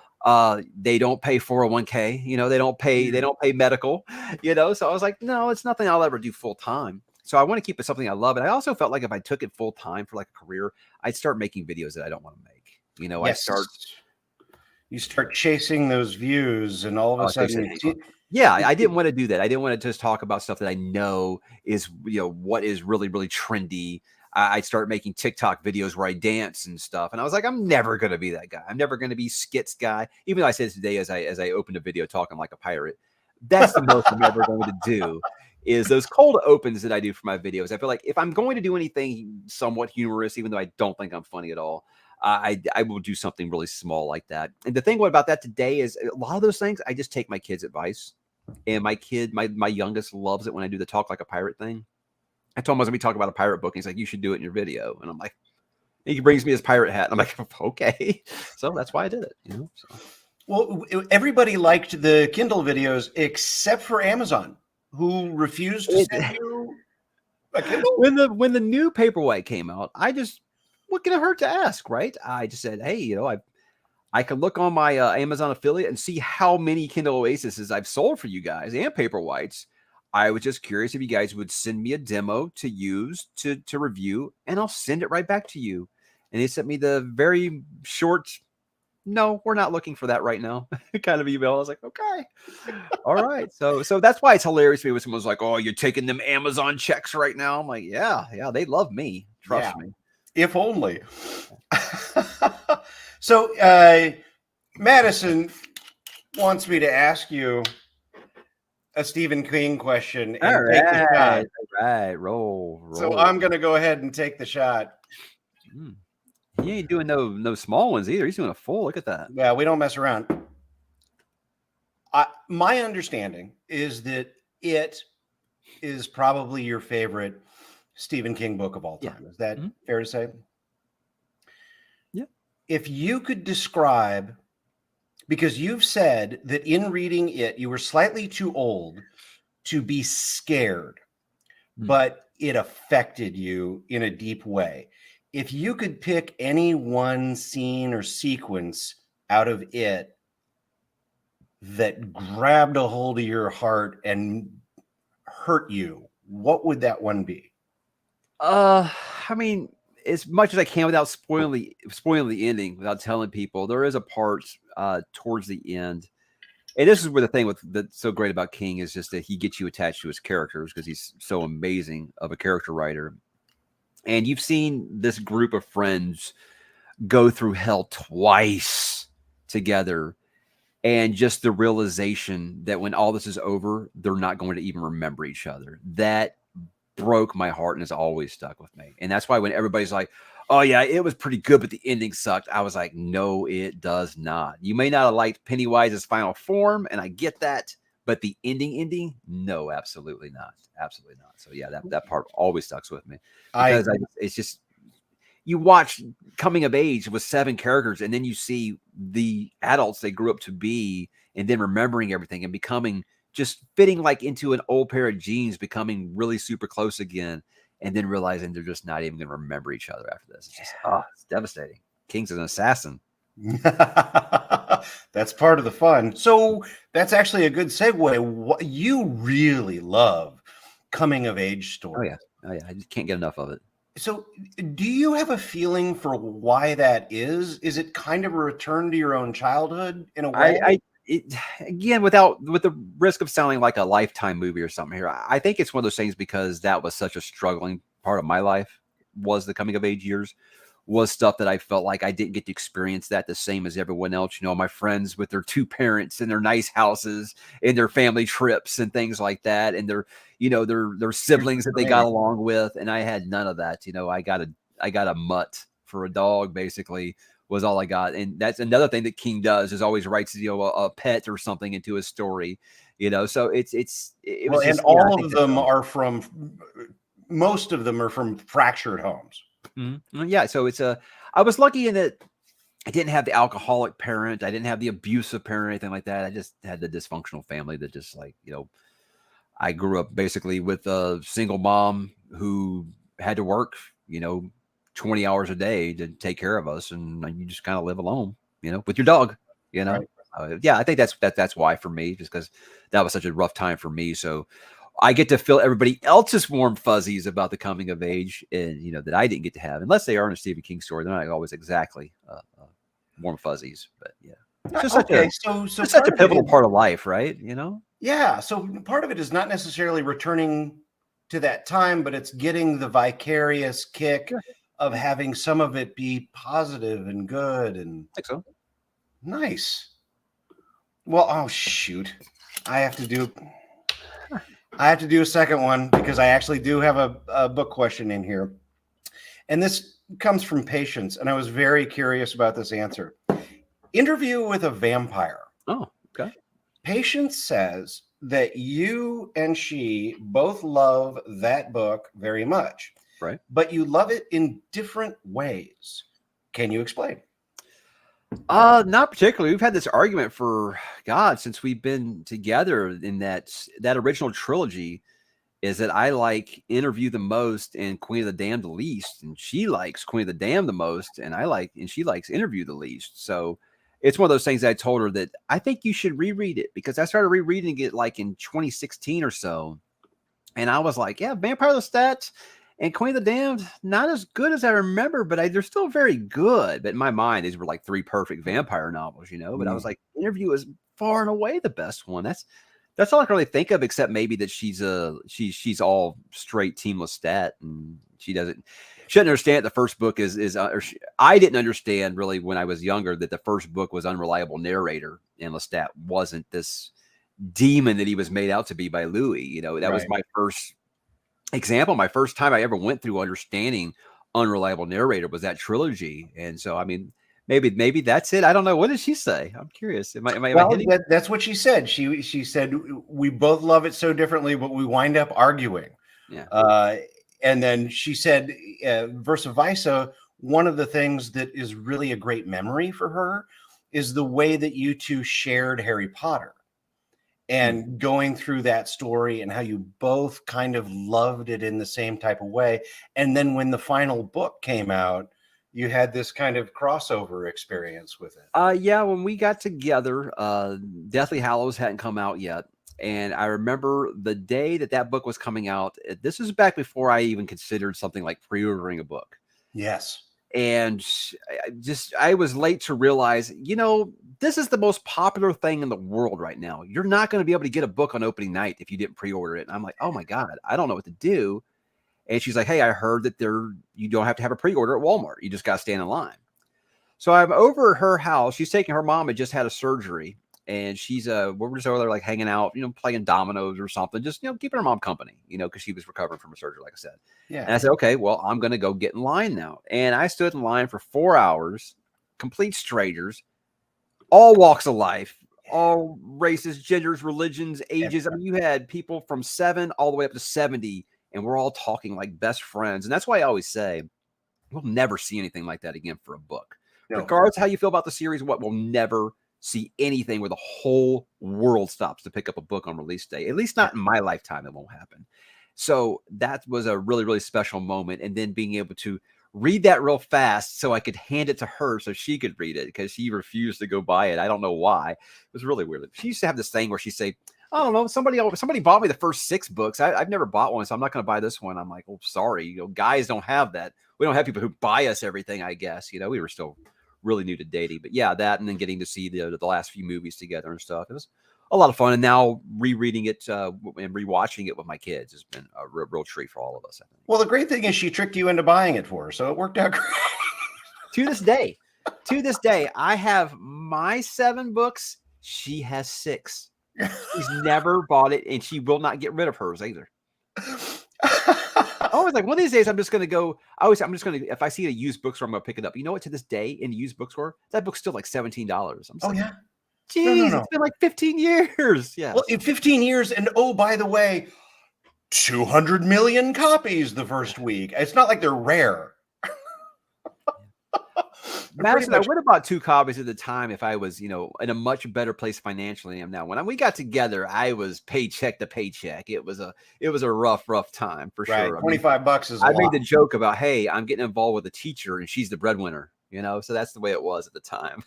They don't pay 401k, you know, they don't pay medical, you know? So I was like, no, it's nothing I'll ever do full time. So I want to keep it something I love. And I also felt like if I took it full time for like a career, I'd start making videos that I don't want to make. You know, yes. You start chasing those views and all of a sudden. Yeah, I didn't want to do that. I didn't want to just talk about stuff that I know is, you know, what is really, really trendy. I start making TikTok videos where I dance and stuff. And I was like, I'm never going to be that guy. I'm never going to be skits guy. Even though I said today, as I opened a video talking like a pirate, that's the most I'm ever going to do is those cold opens that I do for my videos. I feel like if I'm going to do anything somewhat humorous, even though I don't think I'm funny at all, I will do something really small like that. And the thing about that today is a lot of those things, I just take my kid's advice. And my kid, my youngest loves it when I do the talk like a pirate thing. I told him I was going to be talking about a pirate book. And he's like, you should do it in your video. And I'm like, he brings me his pirate hat. And I'm like, okay. So that's why I did it. You know. So. Well, everybody liked the Kindle videos except for Amazon, who refused to send you a Kindle. When the new paperweight came out, what can it hurt to ask, right? I just said, hey, you know, I could look on my Amazon affiliate and see how many Kindle Oases I've sold for you guys and Paperwhites. I was just curious if you guys would send me a demo to use to review, and I'll send it right back to you. And they sent me the very short, no, we're not looking for that right now kind of email. I was like, okay, all right. So that's why it's hilarious to me when someone's like, oh, you're taking them Amazon checks right now. I'm like, yeah, they love me. Trust me. If only. So Madison wants me to ask you a Stephen King question and take the shot. All right, roll. So I'm going to go ahead and take the shot. He ain't doing no small ones either. He's doing a full. Look at that. Yeah, we don't mess around. My understanding is that it is probably your favorite Stephen King book of all time. Yeah. Is that fair to say? Yeah. If you could describe, because you've said that in reading it, you were slightly too old to be scared, but it affected you in a deep way. If you could pick any one scene or sequence out of it that grabbed a hold of your heart and hurt you, what would that one be? I mean, as much as I can without spoiling the ending, without telling people, there is a part towards the end. And this is where the thing that's so great about King is just that he gets you attached to his characters because he's so amazing of a character writer. And you've seen this group of friends go through hell twice together. And just the realization that when all this is over, they're not going to even remember each other. That broke my heart and has always stuck with me. And that's why when everybody's like, oh yeah, it was pretty good, but the ending sucked, I was like, no, it does not. You may not have liked Pennywise's final form, and I get that, but the ending, no, absolutely not. Absolutely not. So yeah, that part always stuck with me. Because it's just, you watch coming of age with 7 characters, and then you see the adults they grew up to be, and then remembering everything and becoming just fitting like into an old pair of jeans, becoming really super close again. and then realizing they're just not even going to remember each other after this. It's just, it's devastating. King's an assassin. That's part of the fun. So that's actually a good segue. What you really love coming of age stories. Oh yeah. I just can't get enough of it. So do you have a feeling for why that is? Is it kind of a return to your own childhood in a way? Again, with the risk of sounding like a Lifetime movie or something here, I think it's one of those things because that was such a struggling part of my life, was the coming of age years, was stuff that I felt like I didn't get to experience that the same as everyone else. You know, my friends with their 2 parents and their nice houses and their family trips and things like that, and their siblings that they got along with, and I had none of that. You know, I got a mutt for a dog, basically, was all I got. And that's another thing that King does, is always writes, a pet or something into his story, so it was and all of them are from, most of them are from fractured homes. Mm-hmm. Yeah. So I was lucky in that I didn't have the alcoholic parent. I didn't have the abusive parent or anything like that. I just had the dysfunctional family that just I grew up basically with a single mom who had to work, 20 hours a day to take care of us. And you just kind of live alone, with your dog, Right. I think that's why for me, just because that was such a rough time for me. So I get to feel everybody else's warm fuzzies about the coming of age, and that I didn't get to have, unless they are in a Stephen King story. They're not always exactly warm fuzzies, but yeah, it's just such a pivotal part of life, right? Yeah. So part of it is not necessarily returning to that time, but it's getting the vicarious kick of having some of it be positive and good. And I think so. Nice. Well, oh shoot, I have to do a second one because I actually do have a book question in here. And this comes from Patience, and I was very curious about this answer. Interview with a Vampire. Oh, okay. Patience says that you and she both love that book very much. Right. But you love it in different ways. Can you explain? Not particularly. We've had this argument for since we've been together, in that original trilogy is that I like Interview the most and Queen of the Damned the least, and she likes Queen of the Damned the most, and she likes Interview the least. So it's one of those things that I told her that I think you should reread it, because I started rereading it like in 2016 or so, and I was like, yeah, Vampire Lestat and Queen of the Damned, not as good as I remember, but they're still very good. But in my mind, these were like 3 perfect vampire novels, But I was like, Interview is far and away the best one. That's all I can really think of, except maybe that she's all straight Team Lestat, and she doesn't understand the first book I didn't understand really when I was younger that the first book was Unreliable Narrator, and Lestat wasn't this demon that he was made out to be by Louis. That was my first example. My first time I ever went through understanding Unreliable Narrator was that trilogy. And so, I mean, maybe that's it. I don't know. What did she say? I'm curious. Am I hitting? That's what she said. She said, we both love it so differently, but we wind up arguing. Yeah. And then she said, versa versa, one of the things that is really a great memory for her is the way that you two shared Harry Potter. And going through that story and how you both kind of loved it in the same type of way. And then when the final book came out, you had this kind of crossover experience with it. Yeah, when we got together, Deathly Hallows hadn't come out yet. And I remember the day that book was coming out. This was back before I even considered something like pre-ordering a book. Yes. And I was late to realize, this is the most popular thing in the world right now. You're not going to be able to get a book on opening night if you didn't pre-order it. And I'm like, oh my God, I don't know what to do. And she's like, hey, I heard that you don't have to have a pre-order at Walmart. You just got to stand in line. So I'm over at her house. She's taking her mom had just had a surgery, and we're just over there like hanging out, playing dominoes or something, just, keeping her mom company, because she was recovering from a surgery, like I said. Yeah. And I said, okay, well, I'm going to go get in line now. And I stood in line for 4 hours, complete strangers, all walks of life, all races, genders, religions, ages. I mean, you had people from 7 all the way up to 70, and we're all talking like best friends. And that's why I always say, we'll never see anything like that again for a book. No. Regardless of how you feel about the series, we'll never see anything where the whole world stops to pick up a book on release day. At least not in my lifetime. It won't happen. So that was a really, really special moment. And then being able to read that real fast so I could hand it to her so she could read it, because she refused to go buy it. I don't know why. It was really weird. She used to have this thing where she'd say, I don't know, somebody bought me the first 6 books. I've never bought one, so I'm not going to buy this one. I'm like, oh, sorry. Guys don't have that. We don't have people who buy us everything, I guess. We were still really new to dating. But yeah, that, and then getting to see the last few movies together and stuff. It was a lot of fun. And now rereading it and rewatching it with my kids has been a real treat for all of us, I think. Well, the great thing is she tricked you into buying it for her, so it worked out great. To this day, I have my 7 books. She has 6. She's never bought it, and she will not get rid of hers either. I always like, one of these days I'm just going to go. I'm just going to, if I see a used bookstore, I'm going to pick it up. You know what? To this day, in the used bookstore, that book's still like $17. I'm just like, yeah. Geez, no. It's been like 15 years. Yeah. Well, in 15 years, and oh, by the way, 200 million copies the first week. It's not like they're rare. Madison, I would have bought 2 copies at the time if I was, in a much better place financially than I am now. When we got together, I was paycheck to paycheck. It was a rough time for sure. $25 is. I made the joke about, hey, I'm getting involved with a teacher and she's the breadwinner. So that's the way it was at the time.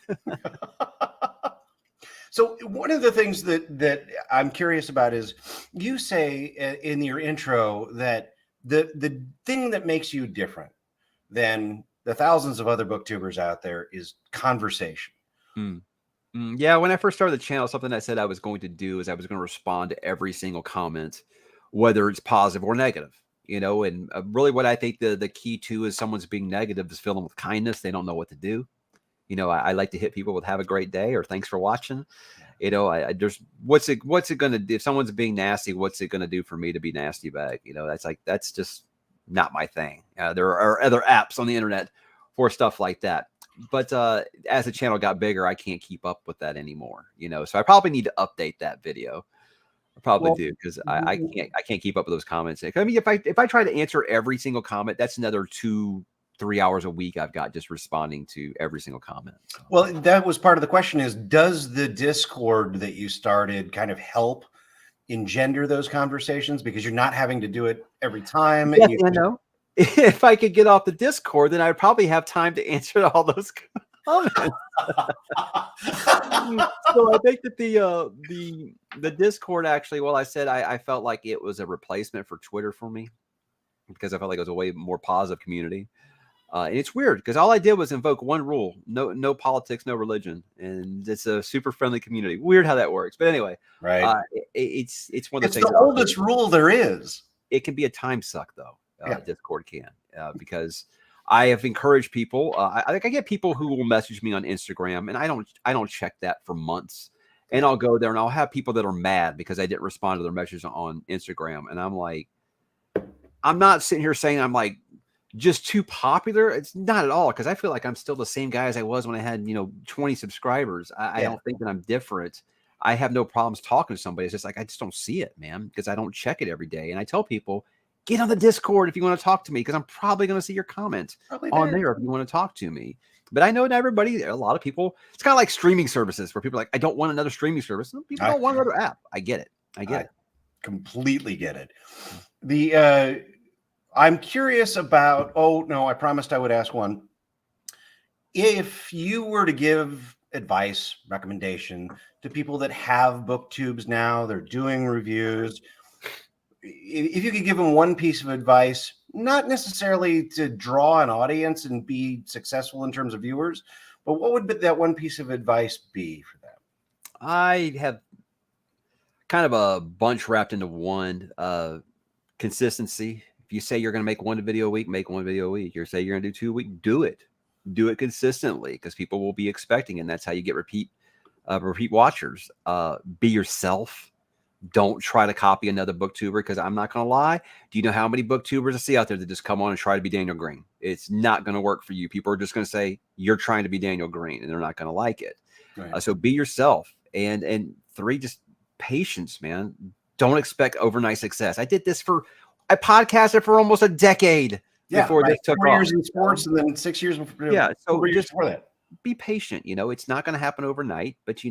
So one of the things that I'm curious about is, you say in your intro that the thing that makes you different than the thousands of other booktubers out there is conversation. Yeah, when I first started the channel, something I said I was going to do is I was going to respond to every single comment, whether it's positive or negative. And really what I think the key to is someone's being negative is fill them with kindness. They don't know what to do. I like to hit people with "have a great day" or "thanks for watching." There's what's it going to do if someone's being nasty? What's it going to do for me to be nasty back? That's just not my thing. There are other apps on the internet for stuff like that. But as the channel got bigger, I can't keep up with that anymore. So I probably need to update that video. I probably do, because I can't keep up with those comments. I mean, if I try to answer every single comment, that's another 2-3 hours a week I've got just responding to every single comment. So. Well, that was part of the question: is does the Discord that you started kind of help engender those conversations, because you're not having to do it every time? Yes, I know. If I could get off the Discord, then I'd probably have time to answer all those comments. So I think that the Discord actually, well, I said I felt like it was a replacement for Twitter for me, because I felt like it was a way more positive community. And it's weird because all I did was invoke one rule: no politics, no religion, and it's a super friendly community. Weird how that works, but anyway, right? It's one of the things. It's the oldest rule there is. It can be a time suck though. Discord can, because I have encouraged people. I get people who will message me on Instagram, and I don't check that for months, and I'll go there and I'll have people that are mad because I didn't respond to their messages on Instagram, and I'm like, I'm not sitting here saying I'm like just too popular. It's not at all, because I feel like I'm still the same guy as I was when I had 20 subscribers. I don't think that I'm different. I have no problems talking to somebody. It's just like I just don't see it, man, because I don't check it every day. And I tell people, get on the Discord if you want to talk to me, because I'm probably going to see your comment on there if you want to talk to me. But I know not everybody, a lot of people, it's kind of like streaming services where people are like, I don't want another streaming service. People don't want another app. I get it. I completely get it. I'm curious about, I promised I would ask one. If you were to give advice, recommendation to people that have booktubes now, they're doing reviews, if you could give them one piece of advice, not necessarily to draw an audience and be successful in terms of viewers, but what would that one piece of advice be for them? I have kind of a bunch wrapped into one. Consistency. If you say you're going to make one video a week, make one video a week. You say you're going to do 2 a week, do it. Do it consistently, because people will be expecting, and that's how you get repeat watchers. Be yourself. Don't try to copy another booktuber, because I'm not going to lie. Do you know how many booktubers I see out there that just come on and try to be Daniel Green? It's not going to work for you. People are just going to say you're trying to be Daniel Green, and they're not going to like it. Right. So be yourself. And 3, just patience, man. Don't expect overnight success. I podcasted for almost a decade before this took off. 4 years in sports and then 6 years before. Yeah, so just before that. Be patient. It's not going to happen overnight, but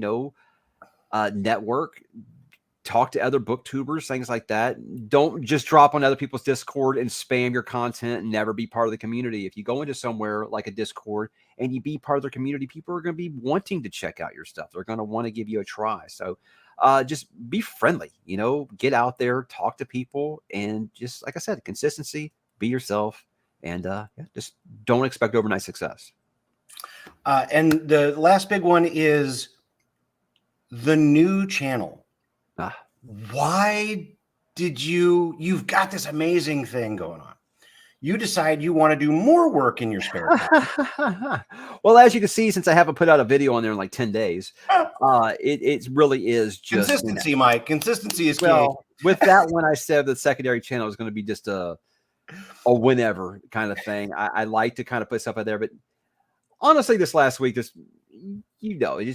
network. talk to other booktubers, things like that. Don't just drop on other people's Discord and spam your content and never be part of the community. If you go into somewhere like a Discord and you be part of their community, people are going to be wanting to check out your stuff. They're going to want to give you a try. So just be friendly, get out there, talk to people, and just, like I said, consistency, be yourself, and just don't expect overnight success. And the last big one is the new channel. Why did you've got this amazing thing going on. You decide you want to do more work in your spare time. Well, as you can see, since I haven't put out a video on there in like 10 days, it really is just consistency, Mike. Consistency is key. Well, with that one, I said the secondary channel is going to be just a whenever kind of thing. I like to kind of put stuff out there, but honestly, this last week, it's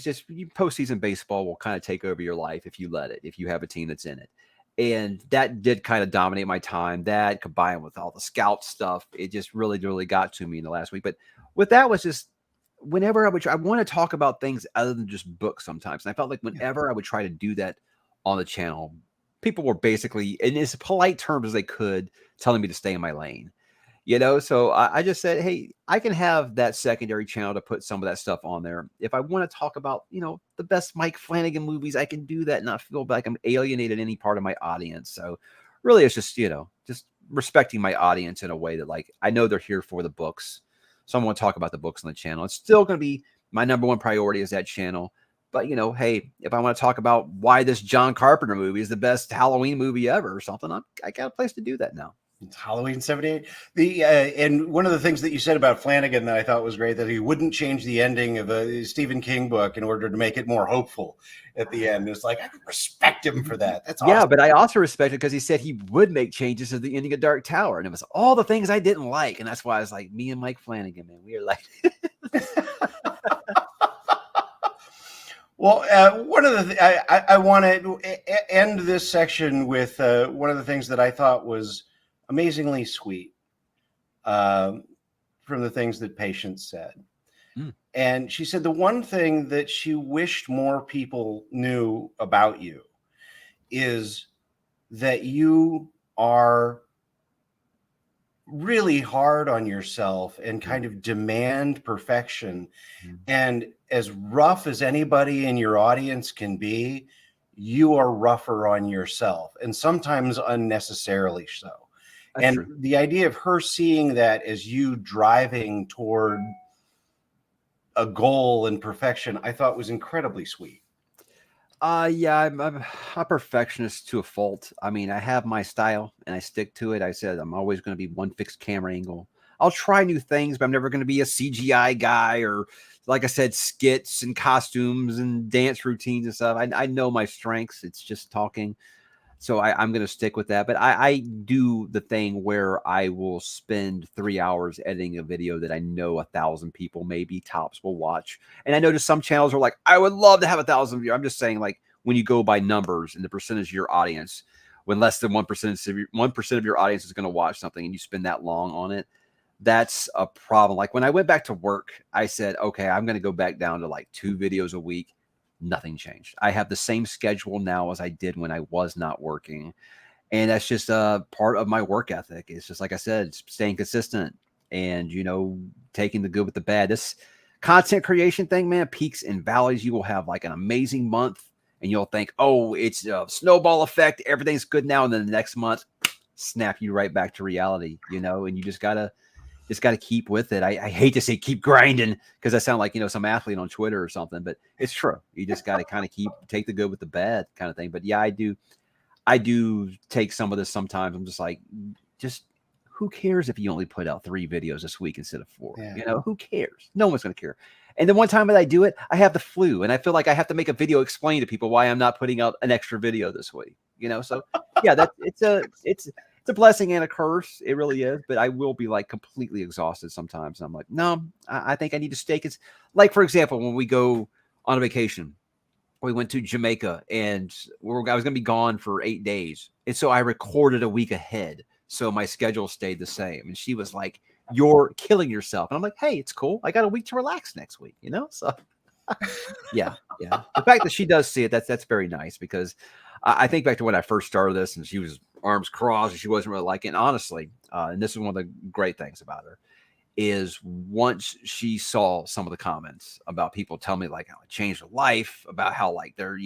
just postseason baseball will kind of take over your life if you let it, if you have a team that's in it. And that did kind of dominate my time. That combined with all the scout stuff, it just really, really got to me in the last week. But with that was just whenever I want to talk about things other than just books sometimes. And I felt like whenever I would try to do that on the channel, people were basically, in as polite terms as they could, telling me to stay in my lane. So I just said, hey, I can have that secondary channel to put some of that stuff on there. If I want to talk about, the best Mike Flanagan movies, I can do that and not feel like I'm alienated any part of my audience. So really, it's just, just respecting my audience in a way that, like, I know they're here for the books. So I want to talk about the books on the channel. It's still going to be my number one priority is that channel. But, hey, if I want to talk about why this John Carpenter movie is the best Halloween movie ever or something, I got a place to do that now. It's Halloween 78. And one of the things that you said about Flanagan that I thought was great, that he wouldn't change the ending of a Stephen King book in order to make it more hopeful at the end. It's like, I respect him for that. That's awesome. Yeah, but I also respect it because he said he would make changes to the ending of Dark Tower. And it was all the things I didn't like. And that's why I was like, me and Mike Flanagan, man, we are like... Well, one of the I want to end this section with one of the things that I thought was amazingly sweet from the things that Patience said. And she said the one thing that she wished more people knew about you is that you are really hard on yourself and kind of demand perfection. And as rough as anybody in your audience can be, you are rougher on yourself, and sometimes unnecessarily so. That's and true. The idea of her seeing that as you driving toward a goal and perfection, I thought was incredibly sweet. Yeah, I'm a perfectionist to a fault. I mean, I have my style and I stick to it. I said I'm always going to be one fixed camera angle. I'll try new things, but I'm never going to be a CGI guy or, like I said, skits and costumes and dance routines and stuff. I know my strengths. It's just talking. So I'm going to stick with that. But I do the thing where I will spend 3 hours editing a video that I know 1,000 people maybe tops will watch. And I notice some channels are like, I would love to have 1,000 viewers. I'm just saying, like, when you go by numbers and the percentage of your audience, when less than 1% of your audience is going to watch something and you spend that long on it, that's a problem. Like when I went back to work, I said, okay, I'm going to go back down to like 2 videos a week. Nothing changed. I have the same schedule now as I did when I was not working. And that's just a part of my work ethic. It's just, like I said, staying consistent and, taking the good with the bad. This content creation thing, man, peaks and valleys. You will have like an amazing month and you'll think, oh, it's a snowball effect. Everything's good now. And then the next month, snap you right back to reality, and you just got to keep with it. I hate to say keep grinding because I sound like, some athlete on Twitter or something, but it's true. You just got to kind of take the good with the bad kind of thing. But yeah, I do take some of this sometimes. I'm just like, who cares if you only put out 3 videos this week instead of 4? Yeah. Who cares? No one's going to care. And the one time that I do it, I have the flu and I feel like I have to make a video explain to people why I'm not putting out an extra video this week, So yeah, it's a blessing and a curse. It really is. But I will be like completely exhausted sometimes. And I'm like, no, I think I need to stay. Cause like, for example, when we go on a vacation, we went to Jamaica and I was going to be gone for 8 days. And so I recorded a week ahead. So my schedule stayed the same. And she was like, you're killing yourself. And I'm like, hey, it's cool. I got a week to relax next week, So yeah. The fact that she does see it, that's very nice because I think back to when I first started this, and she was arms crossed, and she wasn't really liking it. And honestly, and this is one of the great things about her, is once she saw some of the comments about people telling me like how it changed her life, about how like they're,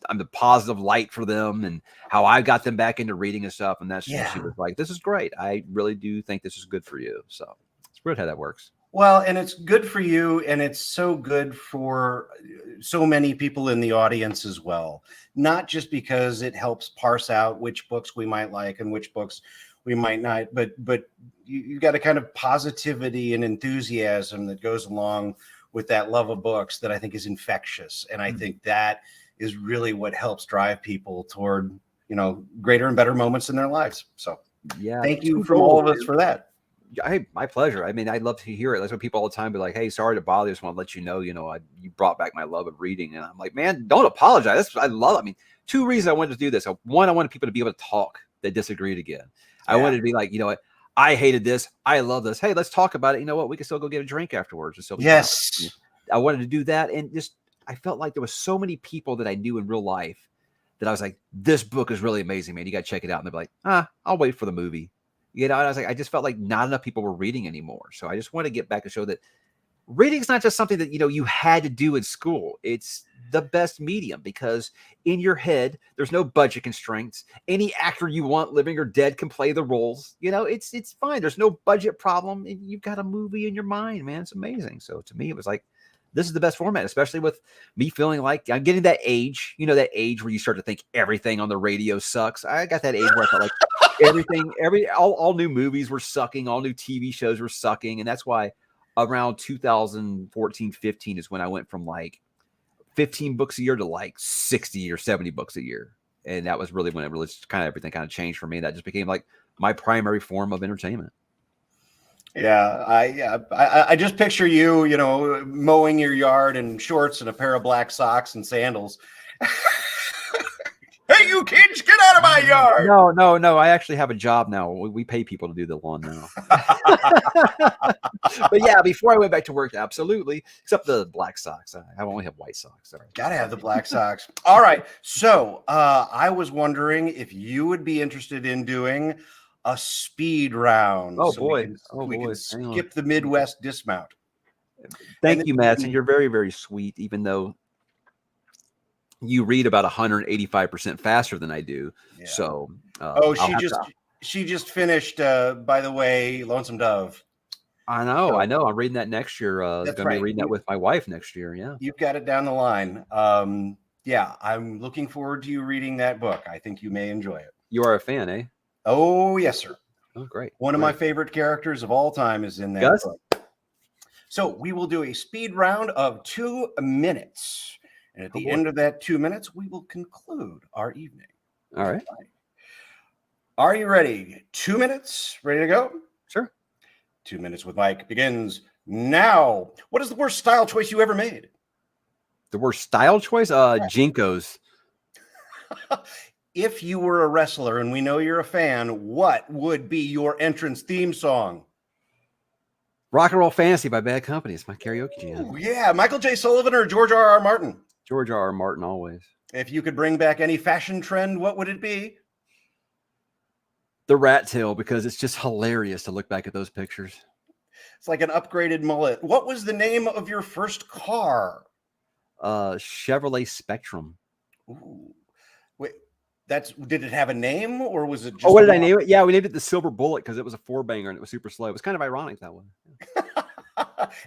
I'm the positive light for them, and how I got them back into reading and stuff. And that's when she was like, this is great. I really do think this is good for you. So it's weird how that works. Well, and it's good for you, and it's so good for so many people in the audience as well. Not just because it helps parse out which books we might like and which books we might not, but you got a kind of positivity and enthusiasm that goes along with that love of books that I think is infectious. And I think that is really what helps drive people toward, greater and better moments in their lives. So thank you from all of us for that. Hey, my pleasure. I mean, I'd love to hear it. That's what people all the time be like, hey, sorry to bother you. Just want to let you know, you brought back my love of reading. And I'm like, man, don't apologize. I love it. I mean, two reasons I wanted to do this. One, I wanted people to be able to talk that disagreed again. I wanted to be like, what? I hated this. I love this. Hey, let's talk about it. You know what? We can still go get a drink afterwards. And still I wanted to do that. And I felt like there was so many people that I knew in real life that I was like, this book is really amazing, man. You got to check it out. And they'd be like, I'll wait for the movie. And I was like, I just felt like not enough people were reading anymore. So I just want to get back and show that reading is not just something that, you had to do in school. It's the best medium because in your head, there's no budget constraints. Any actor you want, living or dead, can play the roles. It's fine. There's no budget problem. And you've got a movie in your mind, man. It's amazing. So to me, it was like, this is the best format, especially with me feeling like I'm getting that age, that age where you start to think everything on the radio sucks. I got that age where I felt like everything, all new movies were sucking, all new TV shows were sucking. And that's why around 2014, 15 is when I went from like 15 books a year to like 60 or 70 books a year. And that was really when everything kind of changed for me. That just became like my primary form of entertainment. Yeah, I just picture you, mowing your yard in shorts and a pair of black socks and sandals. Hey, you kids, get out of my yard! No. I actually have a job now. We pay people to do the lawn now. But yeah, before I went back to work, absolutely. Except the black socks. I only have white socks. Sorry. Gotta have the black socks. All right. So I was wondering if you would be interested in doing a speed round. Oh, so boy. We can skip the Midwest dismount. Thank you, Madsen. You're very, very sweet, even though you read about 185% faster than I do. Yeah. So, she just finished, by the way, Lonesome Dove. I know. I'm reading that next year. Going to be reading that with my wife next year. Yeah. You've got it down the line. Yeah, I'm looking forward to you reading that book. I think you may enjoy it. You are a fan, eh? Oh, yes, sir. Oh, great. One of my favorite characters of all time is in that book. So we will do a speed round of 2 minutes. And at the end of that 2 minutes, we will conclude our evening. All right. Are you ready? 2 minutes. Ready to go? Sure. 2 minutes with Mike begins now. What is the worst style choice you ever made? The worst style choice? Jinkos. If you were a wrestler, and we know you're a fan, what would be your entrance theme song? Rock and Roll Fantasy by Bad Company. It's my karaoke jam. Ooh, yeah. Michael J. Sullivan or George R.R. Martin? George R.R. Martin, always. If you could bring back any fashion trend, what would it be? The rat tail, because it's just hilarious to look back at those pictures. It's like an upgraded mullet. What was the name of your first car? Chevrolet Spectrum. Ooh. Wait, did it have a name, or was it just what did I name it? Yeah, we named it the Silver Bullet because it was a 4-banger and it was super slow. It was kind of ironic that one.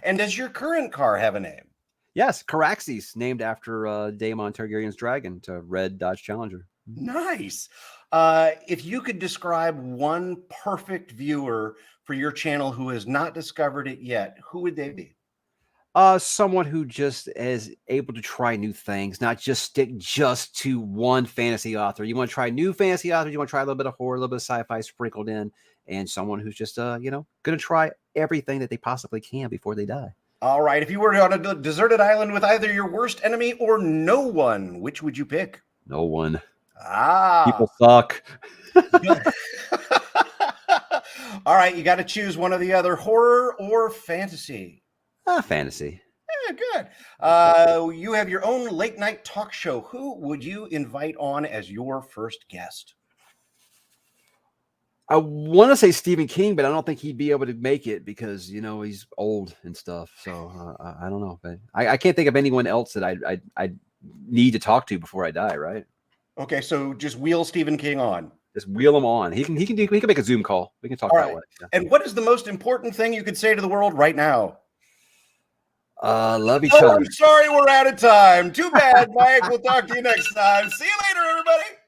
And does your current car have a name? Yes, Caraxes, named after Daemon Targaryen's dragon, to Red Dodge Challenger. Nice. If you could describe one perfect viewer for your channel who has not discovered it yet, who would they be? Someone who just is able to try new things, not just stick just to one fantasy author. You want to try new fantasy authors, you want to try a little bit of horror, a little bit of sci-fi sprinkled in, and someone who's just, going to try everything that they possibly can before they die. All right. If you were on a deserted island with either your worst enemy or no one, which would you pick? No one. People suck. All right. You got to choose one or the other, horror or fantasy. Fantasy. Yeah, good. You have your own late night talk show. Who would you invite on as your first guest? I want to say Stephen King, but I don't think he'd be able to make it because he's old and stuff. So I don't know, but I can't think of anyone else that I need to talk to before I die. Right? Okay, so just wheel Stephen King on. Just wheel him on. He can make a Zoom call. We can talk that way. Yeah. And what is the most important thing you could say to the world right now? Love each other. I'm sorry we're out of time. Too bad, Mike. We'll talk to you next time. See you later.